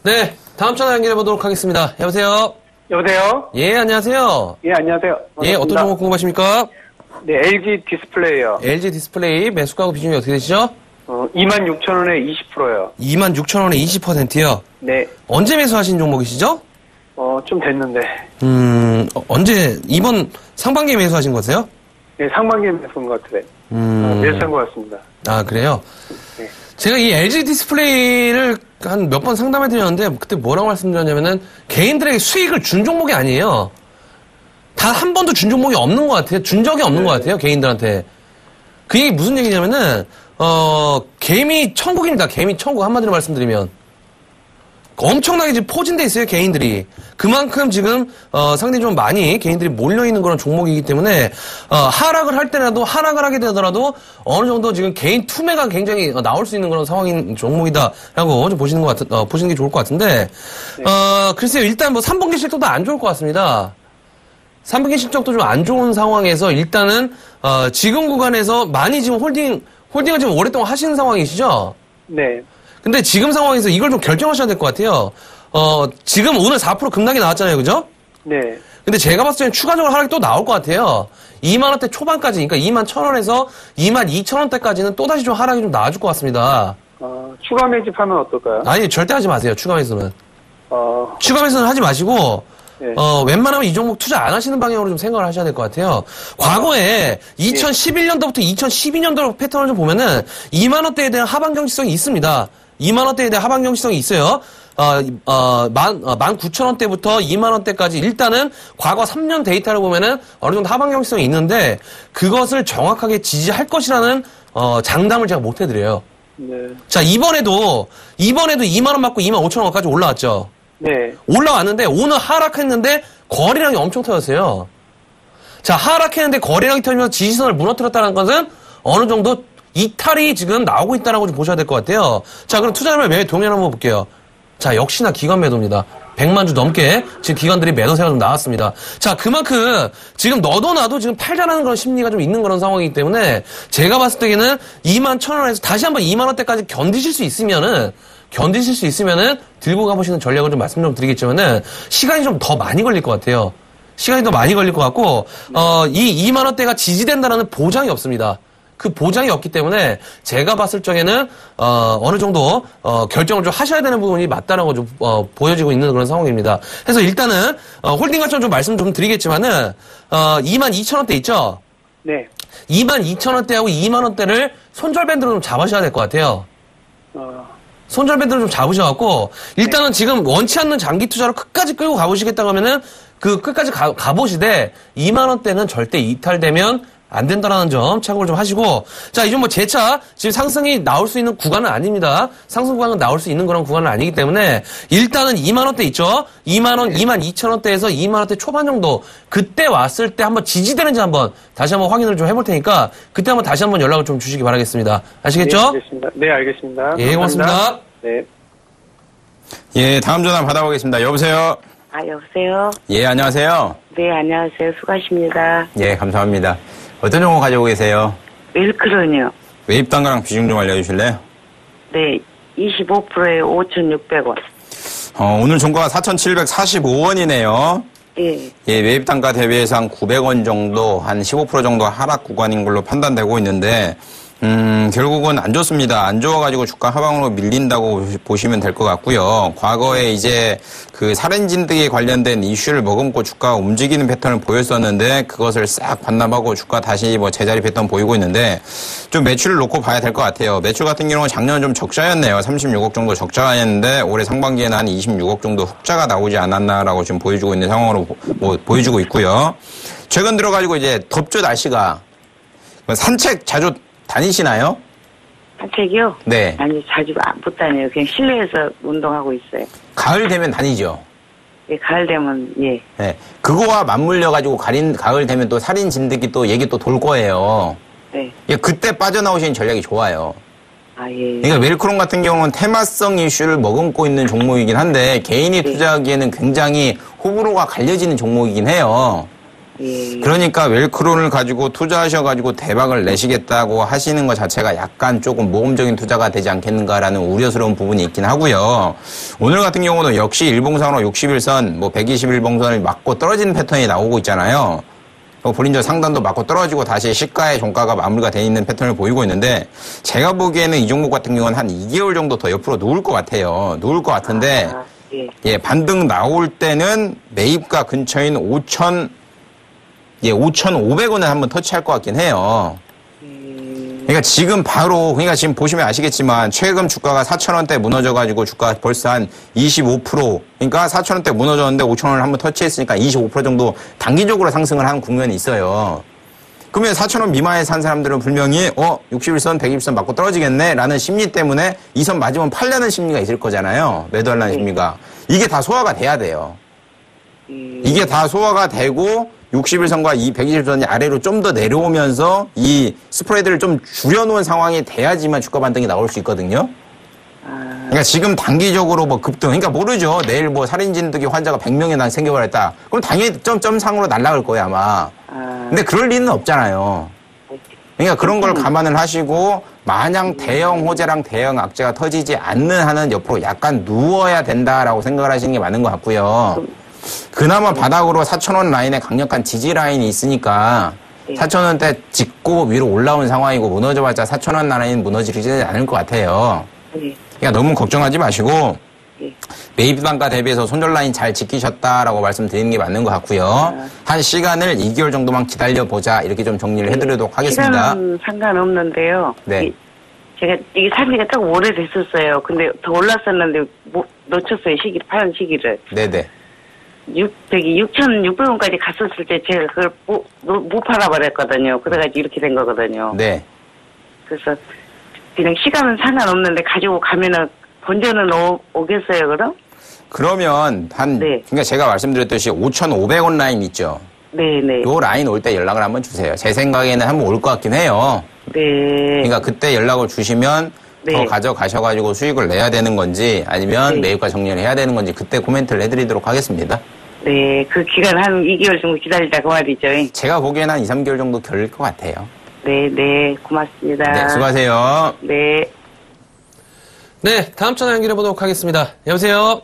네, 다음 전화 연결해 보도록 하겠습니다. 여보세요?
여보세요?
예, 안녕하세요.
예, 안녕하세요.
예, 어떤 종목 궁금하십니까?
네, LG 디스플레이요.
LG 디스플레이 매수가하고 비중이 어떻게 되시죠?
26,000원에 20%요.
26,000원에 20%요.
네.
언제 매수하신 종목이시죠?
좀 됐는데.
언제, 이번 상반기에 매수하신 거세요?
네, 상반기에 매수한 것 같아요. 매수한 것 같습니다.
아, 그래요?
네.
제가 이 LG 디스플레이를 한 몇 번 상담해 드렸는데, 그때 뭐라고 말씀드렸냐면은, 개인들에게 수익을 준 종목이 아니에요. 단 한 번도 준 종목이 없는 것 같아요. 준 적이 없는 것 같아요, 개인들한테. 그 얘기 무슨 얘기냐면은, 개미 천국입니다. 개미 천국. 한마디로 말씀드리면. 엄청나게 지금 포진돼 있어요, 개인들이. 그만큼 지금, 상당히 좀 많이 개인들이 몰려있는 그런 종목이기 때문에, 하락을 할 때라도, 하락을 하게 되더라도, 어느 정도 지금 개인 투매가 굉장히 나올 수 있는 그런 상황인 종목이다라고 좀 보시는 보시는 게 좋을 것 같은데, 글쎄요, 일단 뭐 3분기 실적도 안 좋을 것 같습니다. 3분기 실적도 좀 안 좋은 상황에서 일단은, 지금 구간에서 많이 지금 홀딩을 지금 오랫동안 하시는 상황이시죠?
네.
근데 지금 상황에서 이걸 좀 결정하셔야 될 것 같아요. 지금 오늘 4% 급락이 나왔잖아요. 그죠?
네.
근데 제가 봤을 때는 추가적으로 하락이 또 나올 것 같아요. 2만원대 초반까지, 그러니까 21,000원에서 22,000원대까지는 또다시 좀 하락이 좀 나와줄 것 같습니다.
추가 매집하면 어떨까요?
아니, 절대 하지 마세요. 추가 매수는. 추가 매수는 하지 마시고,
네.
웬만하면 이 종목 투자 안 하시는 방향으로 좀 생각을 하셔야 될 것 같아요. 과거에 2011년도부터 12년도 패턴을 좀 보면은 2만원대에 대한 하방 경직성이 있습니다. 2만원대에 대한 하방 경직성이 있어요. 19,000원대부터 2만원대까지 일단은 과거 3년 데이터를 보면은 어느 정도 하방 경직성이 있는데 그것을 정확하게 지지할 것이라는 장담을 제가 못 해드려요.
네.
자, 이번에도 2만원 맞고 25,000원까지 올라왔죠.
네.
올라왔는데 오늘 하락했는데 거래량이 엄청 터졌어요. 자, 하락했는데 거래량이 터지면서 지지선을 무너뜨렸다는 것은 어느 정도 이탈이 지금 나오고 있다라고 좀 보셔야 될 것 같아요. 자, 그럼 투자자별 매매 동향 한번 볼게요. 자, 역시나 기관 매도입니다. 100만 주 넘게 지금 기관들이 매도세가 좀 나왔습니다. 자, 그만큼 지금 너도 나도 지금 팔자라는 그런 심리가 좀 있는 그런 상황이기 때문에 제가 봤을 때는 21,000원에서 다시 한번 2만원대까지 견디실 수 있으면은 들고 가보시는 전략을 좀 말씀 좀 드리겠지만은 시간이 좀 더 많이 걸릴 것 같아요. 시간이 더 많이 걸릴 것 같고, 이 2만원대가 지지된다라는 보장이 없습니다. 그 보장이 없기 때문에 제가 봤을 적에는, 어느 정도, 결정을 좀 하셔야 되는 부분이 맞다는 거 좀, 보여지고 있는 그런 상황입니다. 그래서 일단은, 홀딩 관점 좀 말씀 좀 드리겠지만은, 22,000원대 있죠?
네.
22,000원대하고 2만원대를 손절밴드로 좀 잡으셔야 될 것 같아요. 손절밴드를 좀 잡으셔갖고, 일단은 지금 원치 않는 장기 투자로 끝까지 끌고 가보시겠다고 하면은, 그 끝까지 가보시되, 2만원대는 절대 이탈되면 안 된다라는 점 참고를 좀 하시고, 자, 이제 뭐 재차 지금 상승이 나올 수 있는 구간은 아닙니다. 상승 구간은 나올 수 있는 그런 구간은 아니기 때문에, 일단은 2만원대 있죠? 2만원, 22,000원대에서 2만원대 초반 정도, 그때 왔을 때 한번 지지되는지 한번 다시 한번 확인을 좀 해볼 테니까, 그때 한번 다시 한번 연락을 좀 주시기 바라겠습니다. 아시겠죠?
네, 알겠습니다. 네, 알겠습니다.
예, 고맙습니다.
네.
예, 다음 전화 받아보겠습니다. 여보세요?
여보세요?
예, 안녕하세요?
네, 안녕하세요. 수고하십니다.
예, 감사합니다. 어떤 종목 가지고 계세요?
웰크론이요.
매입 단가랑 비중 좀 알려주실래요?
네, 25%에 5,600원.
오늘 종가가 4,745원이네요.
예.
예, 매입 단가 대비해서 한 900원 정도, 한 15% 정도 하락 구간인 걸로 판단되고 있는데, 결국은 안 좋습니다. 안 좋아가지고 주가 하방으로 밀린다고 보시면 될 것 같고요. 과거에 이제 그 살인진드기에 관련된 이슈를 머금고 주가가 움직이는 패턴을 보였었는데 그것을 싹 반납하고 주가 다시 뭐 제자리 패턴 보이고 있는데 좀 매출을 놓고 봐야 될 것 같아요. 매출 같은 경우는 작년은 좀 적자였네요. 36억 정도 적자였는데 올해 상반기에는 한 26억 정도 흑자가 나오지 않았나라고 지금 보여주고 있는 상황으로 보여주고 있고요. 최근 들어가지고 이제 덥죠, 날씨가. 산책 자주 다니시나요?
산책이요?
네.
아니, 자주 못 다녀요. 그냥 실내에서 운동하고 있어요.
가을 되면 다니죠?
예, 가을 되면, 예.
네. 그거와 맞물려가지고 가을 되면 또 살인 진드기 또 얘기 또 돌 거예요.
네.
예, 그때 빠져나오시는 전략이 좋아요.
아, 예.
그러니까 웰크롬 같은 경우는 테마성 이슈를 머금고 있는 종목이긴 한데 개인이 투자하기에는 굉장히 호불호가 갈려지는 종목이긴 해요.
예.
그러니까 웰크론을 가지고 투자하셔가지고 대박을 내시겠다고 하시는 것 자체가 약간 조금 모험적인 투자가 되지 않겠는가라는 우려스러운 부분이 있긴 하고요. 오늘 같은 경우는 역시 일봉상으로 61선, 뭐 121봉선을 맞고 떨어지는 패턴이 나오고 있잖아요. 볼린저 상단도 맞고 떨어지고 다시 시가의 종가가 마무리가 돼 있는 패턴을 보이고 있는데 제가 보기에는 이 종목 같은 경우는 한 2개월 정도 더 옆으로 누울 것 같아요. 누울 것 같은데 예, 반등 나올 때는 매입가 근처인 5,500원을 한번 터치할 것 같긴 해요. 그러니까 지금 그러니까 지금 보시면 아시겠지만 최근 주가가 4,000원대 무너져가지고 주가가 벌써 한 25%, 그러니까 4,000원대 무너졌는데 5,000원을 한번 터치했으니까 25% 정도 단기적으로 상승을 하는 국면이 있어요. 그러면 4,000원 미만에 산 사람들은 분명히 61선, 120선 맞고 떨어지겠네 라는 심리 때문에 이 선 맞으면 팔려는 심리가 있을 거잖아요. 매도하려는 심리가. 이게 다 소화가 돼야 돼요. 이게 다 소화가 되고 61선과 이 120선이 아래로 좀 더 내려오면서 이 스프레드를 좀 줄여놓은 상황이 돼야지만 주가 반등이 나올 수 있거든요. 그러니까 지금 단기적으로 뭐 급등, 그러니까 모르죠. 내일 뭐 살인진드기 환자가 100명이나 생겨버렸다. 그럼 당연히 점상으로 날아갈 거예요, 아마. 근데 그럴 리는 없잖아요. 그러니까 그런 걸 감안을 하시고 마냥 대형 호재랑 대형 악재가 터지지 않는 한은 옆으로 약간 누워야 된다라고 생각을 하시는 게 맞는 것 같고요. 그나마 바닥으로 4,000원 라인에 강력한 지지 라인이 있으니까 4,000원대 짚고 위로 올라온 상황이고 무너져봤자 4,000원 라인 무너지지 않을 것 같아요. 그러니까 너무 걱정하지 마시고 매입 단가 대비해서 손절 라인 잘 지키셨다라고 말씀드리는 게 맞는 것 같고요. 한 시간을 2개월 정도만 기다려보자 이렇게 좀 정리를 해드리도록 하겠습니다.
시간은 상관없는데요.
네.
제가 이게 산 지가 딱 오래됐었어요. 근데 더 올랐었는데 놓쳤어요. 파는 시기를.
네네.
6,600원까지 갔었을 때 제가 그걸 못 팔아버렸거든요. 그래가지고 이렇게 된 거거든요.
네.
그래서 그냥 시간은 상관없는데 가지고 가면은 본전은 오겠어요, 그럼?
그러면 그러니까 제가 말씀드렸듯이 5,500원 라인 있죠?
네네.
요 라인 올 때 연락을 한번 주세요. 제 생각에는 한번 올 것 같긴 해요.
네.
그러니까 그때 연락을 주시면 더 가져가셔가지고 수익을 내야 되는 건지 아니면 매입가 정리를 해야 되는 건지 그때 코멘트를 해드리도록 하겠습니다.
네, 그 기간 한 2개월 정도 기다리자 그 말이죠.
제가 보기에는 한 2, 3개월 정도 걸릴 것 같아요.
네, 고맙습니다.
네, 수고하세요.
네.
네, 다음 전화 연결해 보도록 하겠습니다. 여보세요?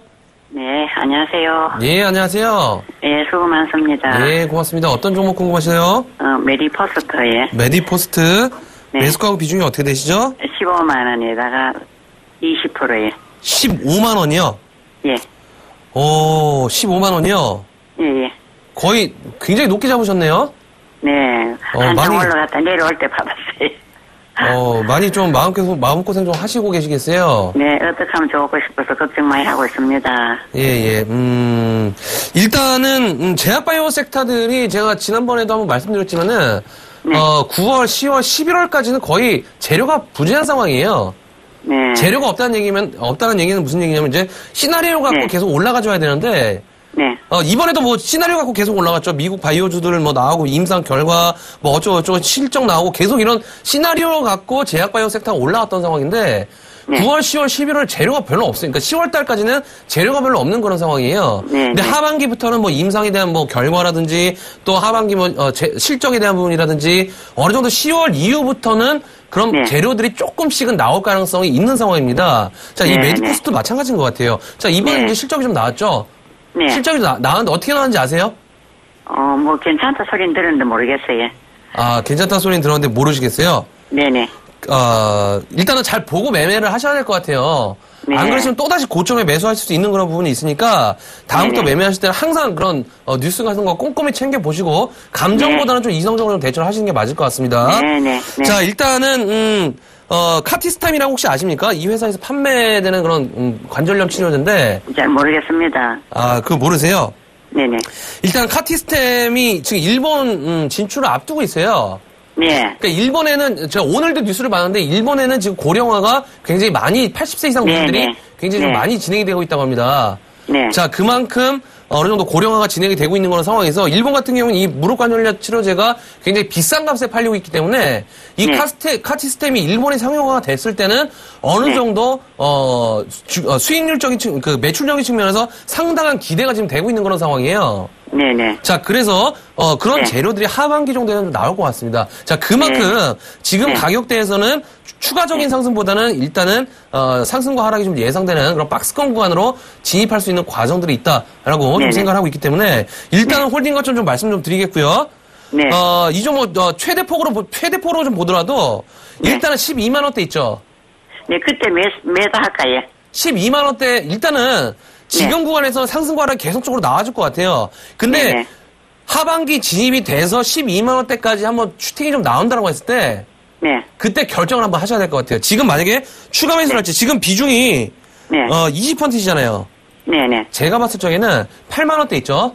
네, 안녕하세요.
예, 안녕하세요.
예, 수고 많습니다.
예, 고맙습니다. 어떤 종목 궁금하세요?
메디포스트에.
메디포스트.
네.
매수가하고 비중이 어떻게 되시죠?
15만 원에다가 20%에.
15만 원이요?
예.
15만 원이요?
예.
거의 굉장히 높게 잡으셨네요?
네. 한참
많이-
올라갔다 내려올 때 받았어요.
많이 좀 마음고생 좀 하시고 계시겠어요?
네, 어떻게 하면 좋고 싶어서 걱정 많이 하고 있습니다.
예. 일단은, 제약바이오 섹터들이 제가 지난번에도 한번 말씀드렸지만은,
네.
9월, 10월, 11월까지는 거의 재료가 부진한 상황이에요.
네.
재료가 없다는 얘기는 무슨 얘기냐면 이제 시나리오 갖고
네.
계속 올라가줘야 되는데,
네.
이번에도 뭐 시나리오 갖고 계속 올라갔죠. 미국 바이오주들 뭐 나오고 임상 결과 뭐 어쩌고저쩌고 실적 나오고 계속 이런 시나리오 갖고 제약바이오 섹터가 올라갔던 상황인데,
네.
9월, 10월, 11월 재료가 별로 없어요. 그러니까 10월 달까지는 재료가 별로 없는 그런 상황이에요.
네,
근데
네.
하반기부터는 뭐 임상에 대한 뭐 결과라든지 또 하반기 뭐 실적에 대한 부분이라든지 어느 정도 10월 이후부터는 그런
네.
재료들이 조금씩은 나올 가능성이 있는 상황입니다. 자, 이
네,
메디포스도 마찬가지인 것 같아요. 자, 이번에
네.
이제 실적이 좀 나왔죠.
네.
실적이 나왔는데 어떻게 나왔는지 아세요?
뭐 괜찮다 소리는 들었는데 모르겠어요.
아, 괜찮다 소리는 들었는데 모르시겠어요?
네네.
일단은 잘 보고 매매를 하셔야 될 것 같아요.
네.
안 그러시면 또다시 고점에 매수하실 수 있는 그런 부분이 있으니까 다음부터
네네.
매매하실 때는 항상 그런 뉴스 같은 거 꼼꼼히 챙겨보시고 감정보다는 좀 이성적으로 좀 대처를 하시는 게 맞을 것 같습니다.
네네. 네.
자, 일단은 카티스탐이라고 혹시 아십니까? 이 회사에서 판매되는 그런 관절염 치료제인데
잘 모르겠습니다.
아, 그거 모르세요?
네네.
일단 카티스탐이 지금 일본 진출을 앞두고 있어요.
네.
그러니까 일본에는 제가 오늘도 뉴스를 봤는데 일본에는 지금 고령화가 굉장히 많이 80세 이상 분들이
네.
굉장히 좀
네.
많이 진행이 되고 있다고 합니다.
네.
자, 그만큼 어느 정도 고령화가 진행이 되고 있는 그런 상황에서 일본 같은 경우는 이 무릎관절염 치료제가 굉장히 비싼 값에 팔리고 있기 때문에 이
네.
카티스템이 일본에 상용화가 됐을 때는 어느
네.
정도 수익률적인 그 매출적인 측면에서 상당한 기대가 지금 되고 있는 그런 상황이에요.
네네.
자, 그래서 그런
네.
재료들이 하반기 정도에는 나올 것 같습니다. 자, 그만큼 지금
네.
가격대에서는 추가적인 상승보다는 일단은 상승과 하락이 좀 예상되는 그런 박스권 구간으로 진입할 수 있는 과정들이 있다라고 좀
네네.
생각을 하고 있기 때문에 일단은 홀딩 거점 좀 말씀 좀 드리겠고요.
네.
이 종목 최대폭으로 좀 보더라도
네.
일단은 12만 원대 있죠.
네, 그때 매도 할까요?
12만 원대 일단은 지금 구간에서 상승과 하락이 계속적으로 나와줄 것 같아요. 근데
네네.
하반기 진입이 돼서 12만 원대까지 한번 슈팅이 좀 나온다고 했을 때
네.
그때 결정을 한번 하셔야 될 것 같아요. 지금 만약에 추가 매수를 할지 지금 비중이
네.
20%시잖아요.
네네.
제가 봤을 적에는 8만 원대 있죠.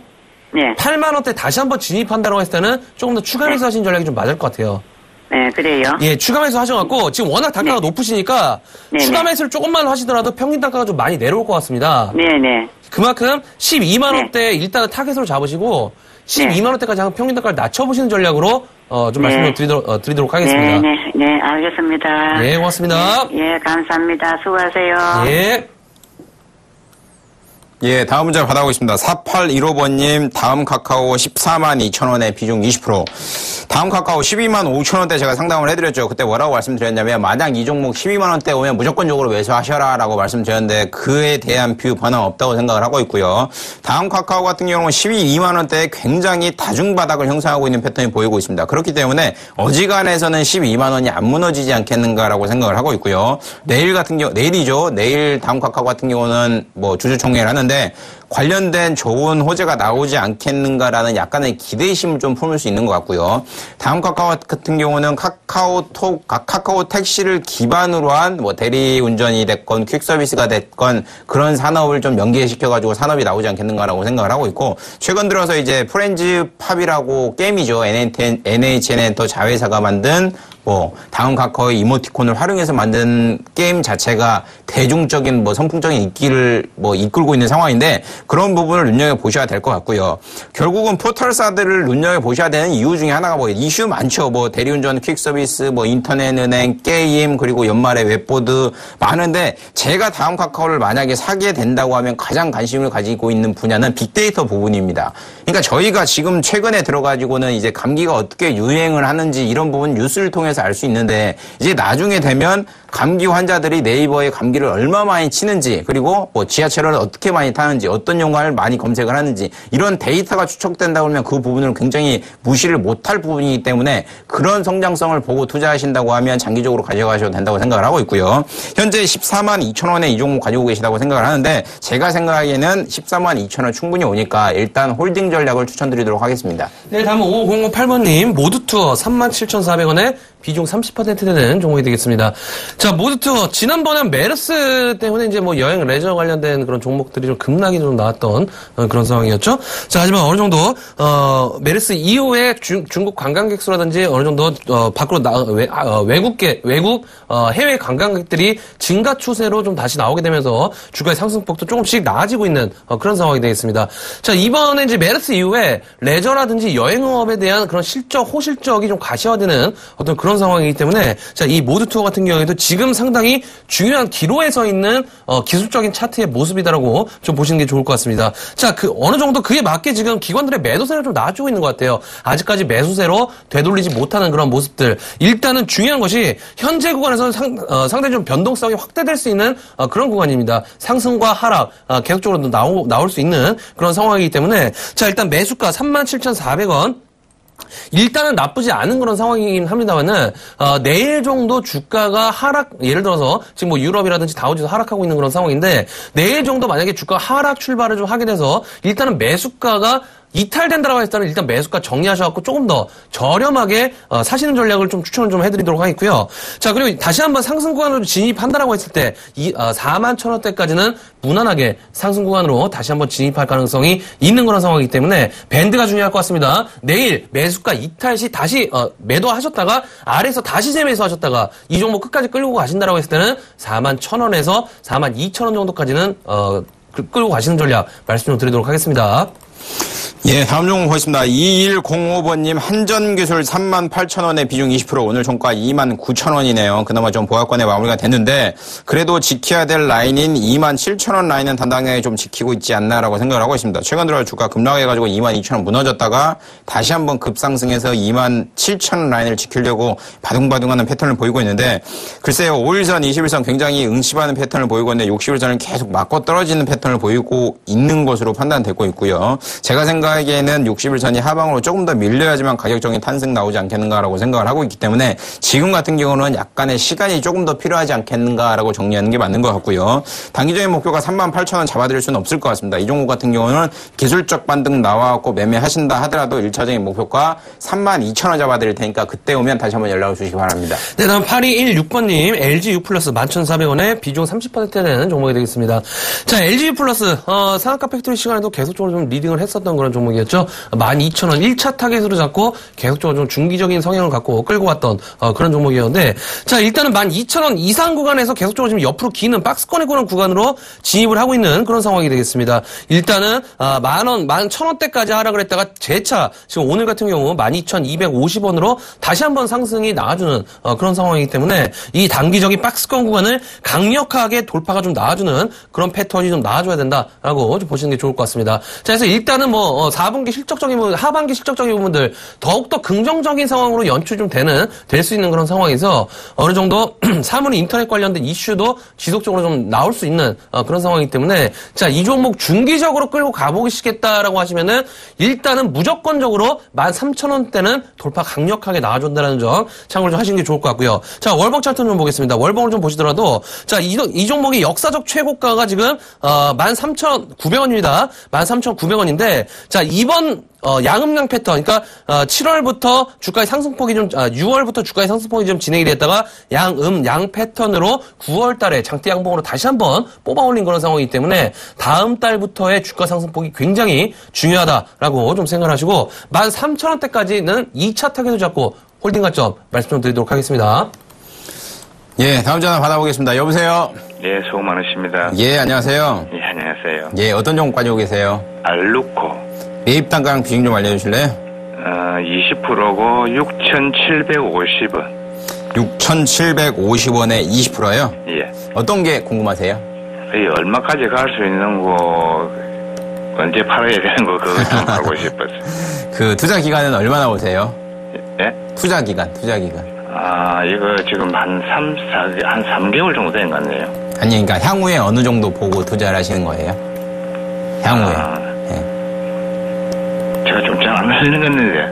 네.
8만 원대 다시 한번 진입한다고 했을 때는 조금 더 추가 매수하신 전략이 좀 맞을 것 같아요.
네, 그래요.
예, 추가 매수 하셔갖고 지금 워낙 단가가 높으시니까
네네.
추가 매수를 조금만 하시더라도 평균 단가가 좀 많이 내려올 것 같습니다.
네네.
그만큼 12만
네.
원대 일단은 타겟으로 잡으시고
네.
12만 원대까지 한 평균 단가를 낮춰보시는 전략으로 좀
네.
말씀을 드리도록 하겠습니다.
네네. 네, 알겠습니다.
예, 고맙습니다.
예, 감사합니다. 수고하세요.
예.
예, 다음 문제 받아보겠습니다. 4815번님, 다음 카카오 14만 2천 원에 비중 20%. 다음 카카오 12만 5천 원대 제가 상담을 해드렸죠. 그때 뭐라고 말씀드렸냐면, 만약 이 종목 12만 원대 오면 무조건적으로 매수하셔라 라고 말씀드렸는데, 그에 대한 뷰 변화 없다고 생각을 하고 있고요. 다음 카카오 같은 경우는 12만 원대에 굉장히 다중바닥을 형성하고 있는 패턴이 보이고 있습니다. 그렇기 때문에 어지간해서는 12만 원이 안 무너지지 않겠는가라고 생각을 하고 있고요. 내일이죠. 내일 다음 카카오 같은 경우는 뭐 주주총회를 하는데, 관련된 좋은 호재가 나오지 않겠는가라는 약간의 기대심을 좀 품을 수 있는 것 같고요. 다음 카카오 같은 경우는 카카오 택시를 기반으로 한 뭐 대리운전이 됐건 퀵서비스가 됐건 그런 산업을 좀 연계시켜가지고 산업이 나오지 않겠는가라고 생각을 하고 있고, 최근 들어서 이제 프렌즈 팝이라고 게임이죠. NHN 엔터 자회사가 만든 뭐 다음 카카오의 이모티콘을 활용해서 만든 게임 자체가 대중적인 뭐 선풍적인 인기를 뭐 이끌고 있는 상황인데, 그런 부분을 눈여겨보셔야 될 것 같고요. 결국은 포털사들을 눈여겨보셔야 되는 이유 중에 하나가 뭐 이슈 많죠. 뭐 대리운전, 퀵서비스, 뭐 인터넷은행, 게임, 그리고 연말에 웹보드 많은데, 제가 다음 카카오를 만약에 사게 된다고 하면 가장 관심을 가지고 있는 분야는 빅데이터 부분입니다. 그러니까 저희가 지금 최근에 들어가지고는 이제 감기가 어떻게 유행을 하는지 이런 부분 뉴스를 통해서 알 수 있는데, 이제 나중에 되면 감기 환자들이 네이버에 감기를 얼마 많이 치는지, 그리고 뭐 지하철을 어떻게 많이 타는지, 어떤 영화를 많이 검색을 하는지, 이런 데이터가 추적된다 그러면 그 부분을 굉장히 무시를 못할 부분이기 때문에 그런 성장성을 보고 투자하신다고 하면 장기적으로 가져가셔도 된다고 생각을 하고 있고요. 현재 14만 2천 원에 이 종목 가지고 계시다고 생각을 하는데, 제가 생각하기에는 14만 2천 원 충분히 오니까 일단 홀딩 전략을 추천드리도록 하겠습니다.
네, 다음은 5008번님, 모두투어 37,400원에 비중 30% 되는 종목이 되겠습니다. 자, 모두투어 지난번에 메르스 때문에 이제 뭐 여행 레저 관련된 그런 종목들이 좀 급락이 좀 나왔던 그런 상황이었죠. 자, 하지만 어느 정도 메르스 이후에 중국 관광객 수라든지 어느 정도 밖으로 외국 해외 관광객들이 증가 추세로 좀 다시 나오게 되면서 주가의 상승폭도 조금씩 나아지고 있는 그런 상황이 되겠습니다. 자, 이번에 이제 메르스 이후에 레저라든지 여행업에 대한 그런 호실적이 좀 가시화되는 어떤 그런 그런 상황이기 때문에 자, 이 모드 투어 같은 경우에도 지금 상당히 중요한 기로에 서 있는 기술적인 차트의 모습이다라고 좀 보시는 게 좋을 것 같습니다. 자, 어느 정도 그에 맞게 지금 기관들의 매도세를 좀 놔주고 있는 것 같아요. 아직까지 매수세로 되돌리지 못하는 그런 모습들. 일단은 중요한 것이 현재 구간에서는 상당히 좀 변동성이 확대될 수 있는 그런 구간입니다. 상승과 하락 계속적으로 나올 수 있는 그런 상황이기 때문에 자, 일단 매수가 37,400원. 일단은 나쁘지 않은 그런 상황이긴 합니다만은 내일 정도 주가가 하락, 예를 들어서 지금 뭐 유럽이라든지 다우지수 하락하고 있는 그런 상황인데 내일 정도 만약에 주가 하락 출발을 좀 하게 돼서 일단은 매수가가 이탈된다라고 했을 때는 일단 매수가 정리하셔갖고 조금 더 저렴하게 사시는 전략을 좀 추천을 좀 해드리도록 하겠고요. 자, 그리고 다시 한번 상승 구간으로 진입한다라고 했을 때 41,000원대까지는 무난하게 상승 구간으로 다시 한번 진입할 가능성이 있는 그런 상황이기 때문에 밴드가 중요할 것 같습니다. 내일 매수가 이탈 시 다시 매도하셨다가 아래에서 다시 재매수하셨다가 이 종목 끝까지 끌고 가신다라고 했을 때는 41,000원에서 42,000원 정도까지는 끌고 가시는 전략 말씀 좀 드리도록 하겠습니다.
예, 다음 종목 보겠습니다. 2105번님 한전기술 38,000원에 비중 20%, 오늘 종가 29,000원이네요. 그나마 좀 보합권에 마무리가 됐는데 그래도 지켜야 될 라인인 27,000원 라인은 단단하게 좀 지키고 있지 않나라고 생각을 하고 있습니다. 최근 들어 주가 급락해가지고 22,000원 무너졌다가 다시 한번 급상승해서 27,000원 라인을 지키려고 바둥바둥하는 패턴을 보이고 있는데 글쎄요, 5일선, 20일선 굉장히 응시하는 패턴을 보이고 있는데 60일선을 계속 맞고 떨어지는 패턴을 보이고 있는 것으로 판단되고 있고요. 제가 생각하기에는 60일선이 하방으로 조금 더 밀려야지만 가격적인 탄생 나오지 않겠는가라고 생각을 하고 있기 때문에 지금 같은 경우는 약간의 시간이 조금 더 필요하지 않겠는가라고 정리하는 게 맞는 것 같고요. 단기적인 목표가 38,000원 잡아드릴 수는 없을 것 같습니다. 이 종목 같은 경우는 기술적 반등 나와갖고 매매하신다 하더라도 1차적인 목표가 32,000원 잡아드릴 테니까 그때 오면 다시 한번 연락을 주시기 바랍니다.
네, 다음 8216번님 LGU 플러스 11,400원에 비중 30% 되는 종목이 되겠습니다. 자, LGU 플러스 상한가 팩토리 시간에도 계속적으로 좀 리딩을 했었던 그런 종목이었죠. 12,000원 1차 타겟으로 잡고 계속적으로 좀 중기적인 성향을 갖고 끌고 왔던 그런 종목이었는데 자, 일단은 12,000원 이상 구간에서 계속적으로 지금 옆으로 기는 박스권에 고는 구간으로 진입을 하고 있는 그런 상황이 되겠습니다. 일단은 10,000원, 11,000원대까지 하락을 했다가 재차 지금 오늘 같은 경우 12,250원으로 다시 한번 상승이 나와주는 그런 상황이기 때문에 이 단기적인 박스권 구간을 강력하게 돌파가 좀 나와주는 그런 패턴이 좀 나와줘야 된다라고 좀 보시는 게 좋을 것 같습니다. 자, 그래서 일단은 뭐 4분기 실적적인 부분, 하반기 실적적인 부분들 더욱더 긍정적인 상황으로 연출이 좀 될 수 있는 그런 상황에서 어느 정도 사물 인터넷 관련된 이슈도 지속적으로 좀 나올 수 있는 그런 상황이기 때문에 자, 이 종목 중기적으로 끌고 가보시겠다라고 하시면은 일단은 무조건적으로 13,000원대는 돌파 강력하게 나와준다는 점 참고를 좀 하시는 게 좋을 것 같고요. 자, 월봉 차트 좀 보겠습니다. 월봉을 좀 보시더라도 자, 이 종목의 역사적 최고가가 지금 13,900원입니다. 13,900원인데 자, 이번 양음양 패턴, 그러니까 7월부터 주가의 상승폭이 좀 6월부터 주가의 상승폭이 좀 진행이 됐다가 양 패턴으로 9월 달에 장대 양봉으로 다시 한번 뽑아 올린 그런 상황이기 때문에 다음 달부터의 주가 상승폭이 굉장히 중요하다라고 좀 생각하시고 13,000원대까지는 2차 타겟을 잡고 홀딩 가점 말씀 좀 드리도록 하겠습니다.
예, 다음 전화 받아보겠습니다. 여보세요?
예, 수고 많으십니다.
예, 안녕하세요.
예, 안녕하세요.
예, 어떤 종목 가지고 계세요?
알루코.
매입 단가랑 비중 좀 알려주실래요?
20%고 6,750원.
6,750원에 20%요?
예.
어떤 게 궁금하세요?
얼마까지 갈 수 있는 거, 언제 팔아야 되는 거, 그거 좀 알고 싶었어요.
그 투자 기간은 얼마나 오세요?
예?
투자 기간.
이거 지금 한 3개월 정도 된 것 같네요.
아니, 그러니까 향후에 어느 정도 보고 투자를 하시는 거예요? 향후에.
제가 좀 잘 안 흘리는 건데.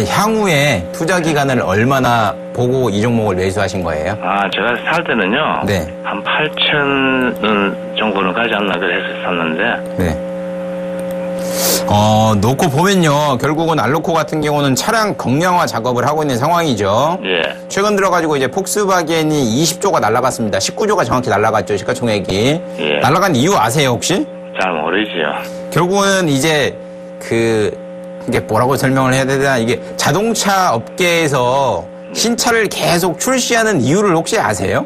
향후에 투자 기간을 얼마나 보고 이 종목을 매수하신 거예요?
제가 살 때는요.
네.
한 8,000원 정도는 가지 않나 그래서 샀는데.
네. 놓고 보면요. 결국은 알로코 같은 경우는 차량 경량화 작업을 하고 있는 상황이죠.
예.
최근 들어가지고 이제 폭스바겐이 20조가 날아갔습니다. 19조가 정확히 날아갔죠. 시가총액이.
예.
날아간 이유 아세요, 혹시?
잘 모르지요.
결국은 이제 이게 뭐라고 설명을 해야 되나? 이게 자동차 업계에서 신차를 계속 출시하는 이유를 혹시 아세요?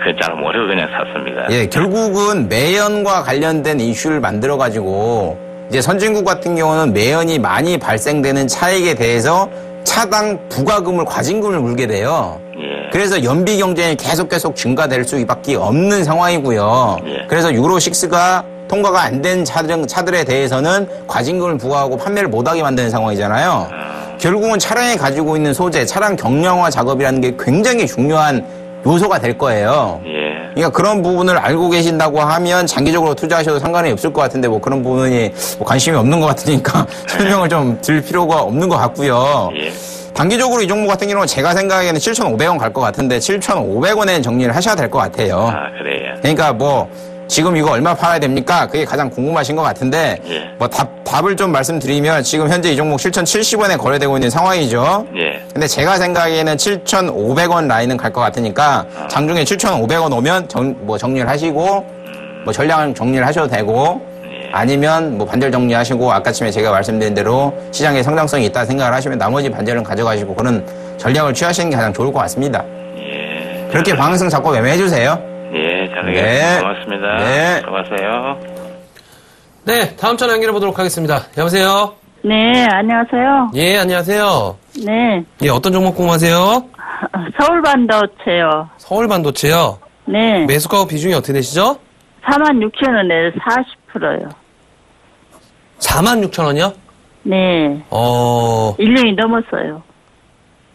그 잘 모르고 그냥 샀습니다.
예, 결국은 매연과 관련된 이슈를 만들어가지고 이제 선진국 같은 경우는 매연이 많이 발생되는 차익에 대해서 차당 부과금을 과징금을 물게 돼요.
예.
그래서 연비 경쟁이 계속 증가될 수밖에 없는 상황이고요.
예.
그래서 유로6가 통과가 안 된 차들에 대해서는 과징금을 부과하고 판매를 못하게 만드는 상황이잖아요. 결국은 차량이 가지고 있는 소재, 차량 경량화 작업이라는 게 굉장히 중요한 요소가 될 거예요.
예.
그러니까 그런 부분을 알고 계신다고 하면 장기적으로 투자하셔도 상관이 없을 것 같은데 뭐 그런 부분이 뭐 관심이 없는 것 같으니까 설명을 좀 드릴 필요가 없는 것 같고요.
예.
단기적으로 이 종목 같은 경우는 제가 생각하기에는 7,500원 갈 것 같은데 7,500원에는 정리를 하셔야 될 것 같아요.
아, 그래요.
그러니까 뭐 지금 이거 얼마 팔아야 됩니까? 그게 가장 궁금하신 것 같은데
예.
뭐 답을 좀 말씀드리면 지금 현재 이 종목 7,070원에 거래되고 있는 상황이죠.
예.
근데 제가 생각하기에는 7,500원 라인은 갈 것 같으니까 장중에 7,500원 오면 정리를 하시고 뭐 전량 정리를 하셔도 되고 아니면 뭐 반절 정리하시고 아까쯤에 제가 말씀드린 대로 시장의 성장성이 있다 생각을 하시면 나머지 반절은 가져가시고 그런 전략을 취하시는 게 가장 좋을 것 같습니다.
예.
그렇게 방향성 잡고 매매해 주세요.
예, 잘하겠습니다.
네.
고맙습니다.
네.
들어가세요.
네, 다음 전화 연결해 보도록 하겠습니다. 여보세요?
네, 안녕하세요.
예, 안녕하세요.
네,
예, 어떤 종목 궁금하세요?
서울반도체요.
서울반도체요.
네,
매수가 비중이 어떻게 되시죠?
46,000원에 40%요.
46,000원이요?
네, 1년이 넘었어요.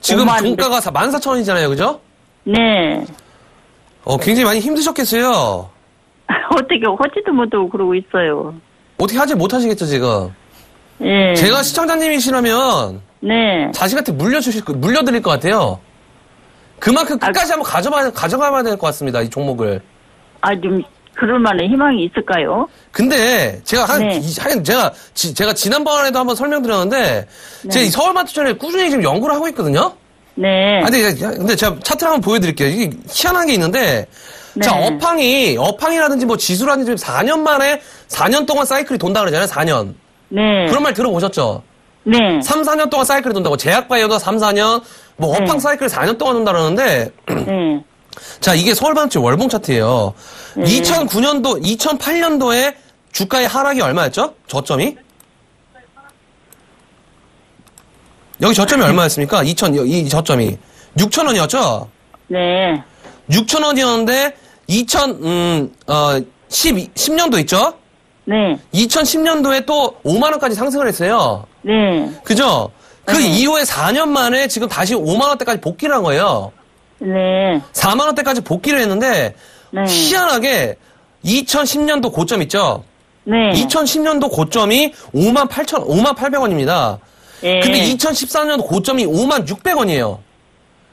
지금
5만
종가가 14,000원이잖아요, 그죠?
네,
굉장히 많이 힘드셨겠어요.
어떻게 하지도 못하고 그러고 있어요.
어떻게 하지 못하시겠죠, 지금?
네,
제가 시청자님이시라면
네,
자식한테 물려드릴 것 같아요. 그만큼 끝까지 한번 가져가야 될 것 같습니다, 이 종목을.
좀 그럴 만한 희망이 있을까요?
근데 제가
네.
제가 지난번에도 한번 설명드렸는데 제가 이 서울반도체를 꾸준히 지금 연구를 하고 있거든요.
네,
근데 제가 차트를 한번 보여드릴게요. 이게 희한한 게 있는데
네.
자 업황이라든지 뭐 지수라든지 4년 동안 사이클이 돈다 그러잖아요. 4년.
네,
그런 말 들어보셨죠?
네,
3, 4년 동안 사이클이 돈다고 제약바이오도 3, 4년 뭐 업황 사이클 4년 동안 돈다 그러는데
네,
자, 이게 서울반도체 월봉 차트예요. 2008년도에 주가의 하락이 얼마였죠? 저점이? 여기 저점이 얼마였습니까? 이 저점이 6,000원이었죠?
네,
6,000원이었는데 10년도 있죠?
네,
2010년도에 또 5만 원까지 상승을 했어요.
네,
그죠? 그
네.
이후에 4년 만에 지금 다시 5만 원대까지 복귀를 한 거예요.
네,
4만 원대까지 복귀를 했는데
네.
희한하게 2010년도 고점 있죠?
네,
2010년도 고점이 58,000원입니다.
네.
근데 2014년도 고점이 56,000원이에요.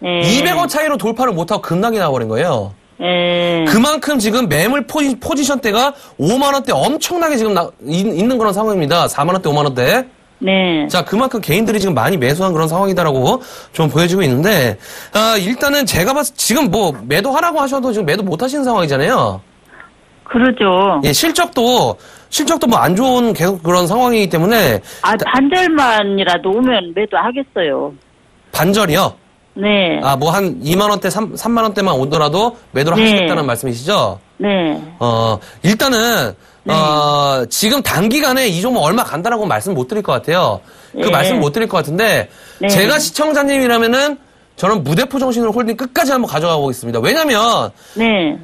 네.
200원 차이로 돌파를 못하고 급락이 나와버린 거예요.
네.
그만큼 지금 매물 포지션대가 5만원대 엄청나게 지금 있는 그런 상황입니다. 4만원대, 5만원대.
네.
자, 그만큼 개인들이 지금 많이 매수한 그런 상황이다라고 좀 보여지고 있는데, 일단은 제가 봤을 때 지금 뭐 매도하라고 하셔도 지금 매도 못 하시는 상황이잖아요.
그러죠.
예, 실적도 뭐 안 좋은 계속 그런 상황이기 때문에.
반절만이라도 오면 매도하겠어요.
반절이요?
네.
뭐 한 2만원대, 3만원대만 오더라도 매도를
네.
하시겠다는 말씀이시죠?
네.
일단은, 지금 단기간에 이 종목 얼마 간다라고 말씀 못 드릴 것 같아요. 그
네.
말씀 못 드릴 것 같은데,
네.
제가 시청자님이라면은 저는 무대포 정신으로 홀딩 끝까지 한번 가져가 보겠습니다. 왜냐면,
네.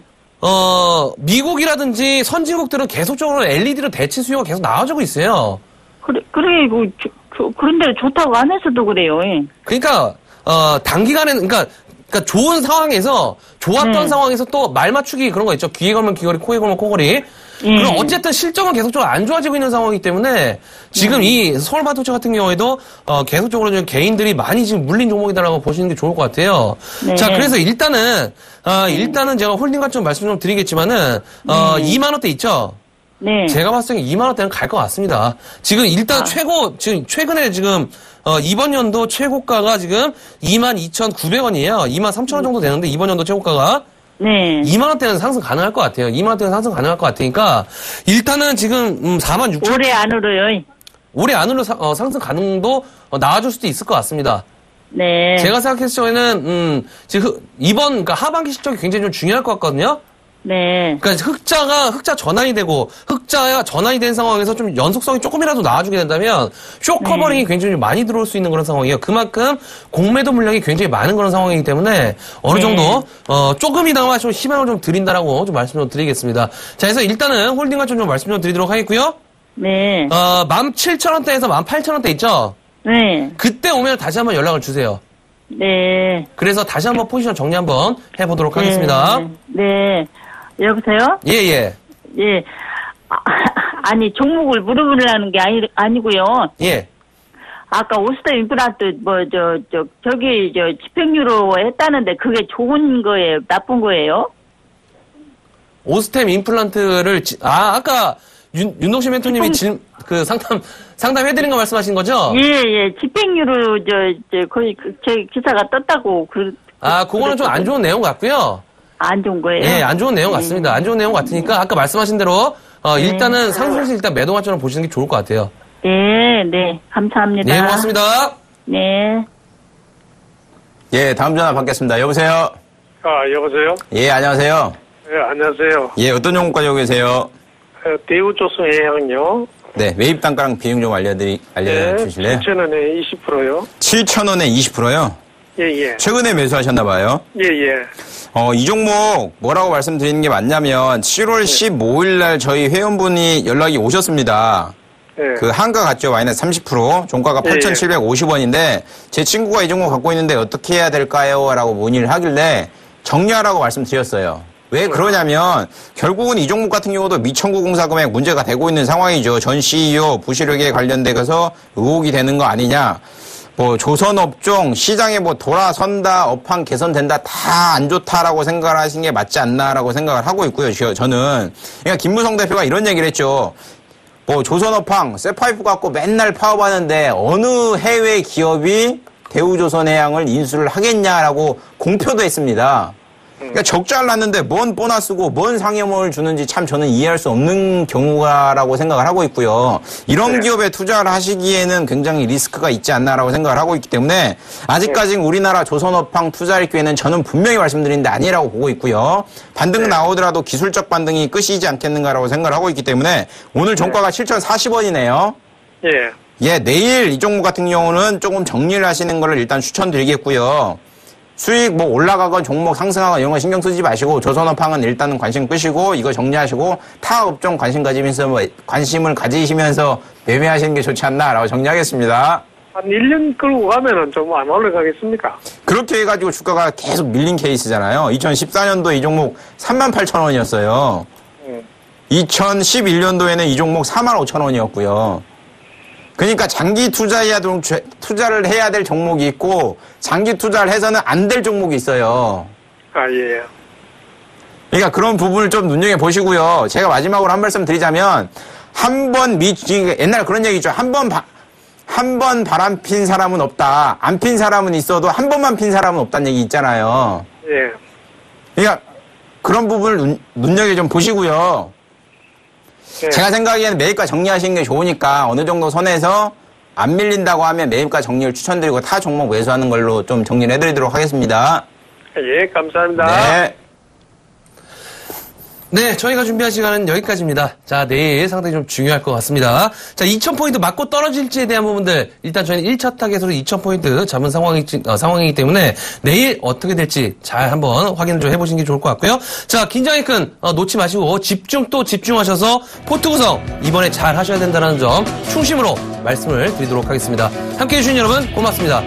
미국이라든지 선진국들은 계속적으로 LED로 대체 수요가 계속 나와주고 있어요.
그런데 좋다고 하면서도 그래요.
그러니까, 단기간에는, 그러니까 좋은 상황에서, 좋았던
네.
상황에서 또 말 맞추기 그런 거 있죠. 귀에 걸면 귀걸이, 코에 걸면 코걸이. 그럼 어쨌든 실적은 계속적으로 안 좋아지고 있는 상황이기 때문에 지금 이 서울반도체 같은 경우에도 계속적으로 좀 개인들이 많이 지금 물린 종목이다라고 보시는 게 좋을 것 같아요.
네.
자, 그래서 일단은 제가 홀딩 같은 말씀 좀 드리겠지만은 2만 원대 있죠.
네.
제가 봤을 때 2만 원대는 갈 것 같습니다. 지금 일단 지금 최근에 지금 이번 연도 최고가가 지금 22,900원이에요. 23,000원 정도 되는데 이번 연도 최고가가
네.
2만 원대는 상승 가능할 것 같아요. 2만 원대는 상승 가능할 것 같으니까 일단은 지금 46,000원
올해 안으로요.
올해 안으로 상승 가능도 나와줄 수도 있을 것 같습니다.
네.
제가 생각했을 적에는 지금 그러니까 하반기 실적이 굉장히 좀 중요할 것 같거든요.
네.
그러니까 흑자 전환이 되고 흑자가 전환이 된 상황에서 좀 연속성이 조금이라도 나아지게 된다면 쇼 커버링이 굉장히 많이 들어올 수 있는 그런 상황이에요. 그만큼 공매도 물량이 굉장히 많은 그런 상황이기 때문에 어느 정도 조금이나마 좀 희망을 좀 드린다라고 좀 말씀 좀 드리겠습니다. 자, 그래서 일단은 홀딩 관점 좀 말씀 좀 드리도록 하겠고요.
네.
17,000원대에서 18,000원대 있죠?
네.
그때 오면 다시 한번 연락을 주세요.
네.
그래서 다시 한번 포지션 정리 한번 해보도록 하겠습니다.
네. 여보세요?
예.
예. 아니, 종목을 물어보려는 게 아니고요.
예.
아까 오스템 임플란트, 저기, 집행유로 했다는데 그게 좋은 거예요? 나쁜 거예요?
오스템 임플란트를, 아까 윤동신 멘토님이 상담해드린 거 말씀하신 거죠?
예. 집행유로, 거의, 제 기사가 떴다고,
그거는 좀 안 좋은 내용 같고요.
안 좋은 거예요?
예, 안 좋은 내용 같습니다. 안 좋은 내용 같으니까 아까 말씀하신 대로 일단은 상승시 일단 매도 관점을 보시는 게 좋을 것 같아요.
네, 감사합니다.
네, 고맙습니다.
네.
예, 다음 전화 받겠습니다. 여보세요?
여보세요?
예, 안녕하세요.
예, 안녕하세요.
예, 어떤 종목 가지고 계세요?
대우조선해양요.
네, 매입 단가랑 비용 좀 알려주실래요?
7,000원에 20%요.
7,000원에 20%요?
예.
최근에 매수하셨나봐요?
예.
이 종목 뭐라고 말씀드리는 게 맞냐면 7월 15일 날 저희 회원분이 연락이 오셨습니다. 그 한가 같죠? 마이너스 30%. 종가가 8,750원인데 제 친구가 이 종목 갖고 있는데 어떻게 해야 될까요? 라고 문의를 하길래 정리하라고 말씀드렸어요. 왜 그러냐면 결국은 이 종목 같은 경우도 미청구 공사 금액 문제가 되고 있는 상황이죠. 전 CEO 부실력에 관련돼서 의혹이 되는 거 아니냐. 조선업종 시장에 돌아선다, 업황 개선된다, 다 안 좋다라고 생각을 하신 게 맞지 않나라고 생각을 하고 있고요. 저는. 그러니까 김무성 대표가 이런 얘기를 했죠. 조선업황, 쇠파이프 갖고 맨날 파업하는데 어느 해외 기업이 대우조선해양을 인수를 하겠냐라고 공표도 했습니다. 그러니까 적자를 났는데 뭔 보너스고 뭔 상여금을 주는지 참 저는 이해할 수 없는 경우라고 생각을 하고 있고요. 이런 기업에 투자를 하시기에는 굉장히 리스크가 있지 않나라고 생각을 하고 있기 때문에 아직까지는 우리나라 조선업황 투자할 기회는 저는 분명히 말씀드리는데 아니라고 보고 있고요. 반등 나오더라도 기술적 반등이 끝이지 않겠는가라고 생각을 하고 있기 때문에 오늘 종가가 7,040원이네요. 예, 내일 이 종목 같은 경우는 조금 정리를 하시는 거를 일단 추천드리겠고요. 수익 올라가건 종목 상승하건 이런 거 신경 쓰지 마시고 조선업황은 일단은 관심 끄시고 이거 정리하시고 타 업종 관심을 가지시면서 매매하시는 게 좋지 않나라고 정리하겠습니다.
한 1년 끌고 가면은 좀 안 올라가겠습니까?
그렇게 해가지고 주가가 계속 밀린 케이스잖아요. 2014년도에 이 종목 38,000원이었어요. 2011년도에는 이 종목 45,000원이었고요. 그러니까 장기 투자를 해야 될 종목이 있고 장기 투자를 해서는 안 될 종목이 있어요.
예.
그러니까 그런 부분을 좀 눈여겨보시고요. 제가 마지막으로 한 말씀 드리자면 옛날에 그런 얘기 있죠. 한 번 바람 핀 사람은 없다. 안 핀 사람은 있어도 한 번만 핀 사람은 없다는 얘기 있잖아요.
예.
그러니까 그런 부분을 눈여겨 좀 보시고요. 제가 생각하기에는 매입가 정리하시는 게 좋으니까 어느 정도 선에서 안 밀린다고 하면 매입가 정리를 추천드리고 타 종목 매수하는 걸로 좀 정리를 해드리도록 하겠습니다.
예, 감사합니다.
네, 저희가 준비한 시간은 여기까지입니다. 자, 내일 상당히 좀 중요할 것 같습니다. 자, 2,000포인트 맞고 떨어질지에 대한 부분들, 일단 저희는 1차 타겟으로 2,000포인트 잡은 상황이기 때문에 내일 어떻게 될지 잘 한번 확인을 좀 해보시는 게 좋을 것 같고요. 자, 긴장의 끈 놓지 마시고 집중하셔서 포트 구성 이번에 잘 하셔야 된다는 점 충심으로 말씀을 드리도록 하겠습니다. 함께해 주신 여러분 고맙습니다.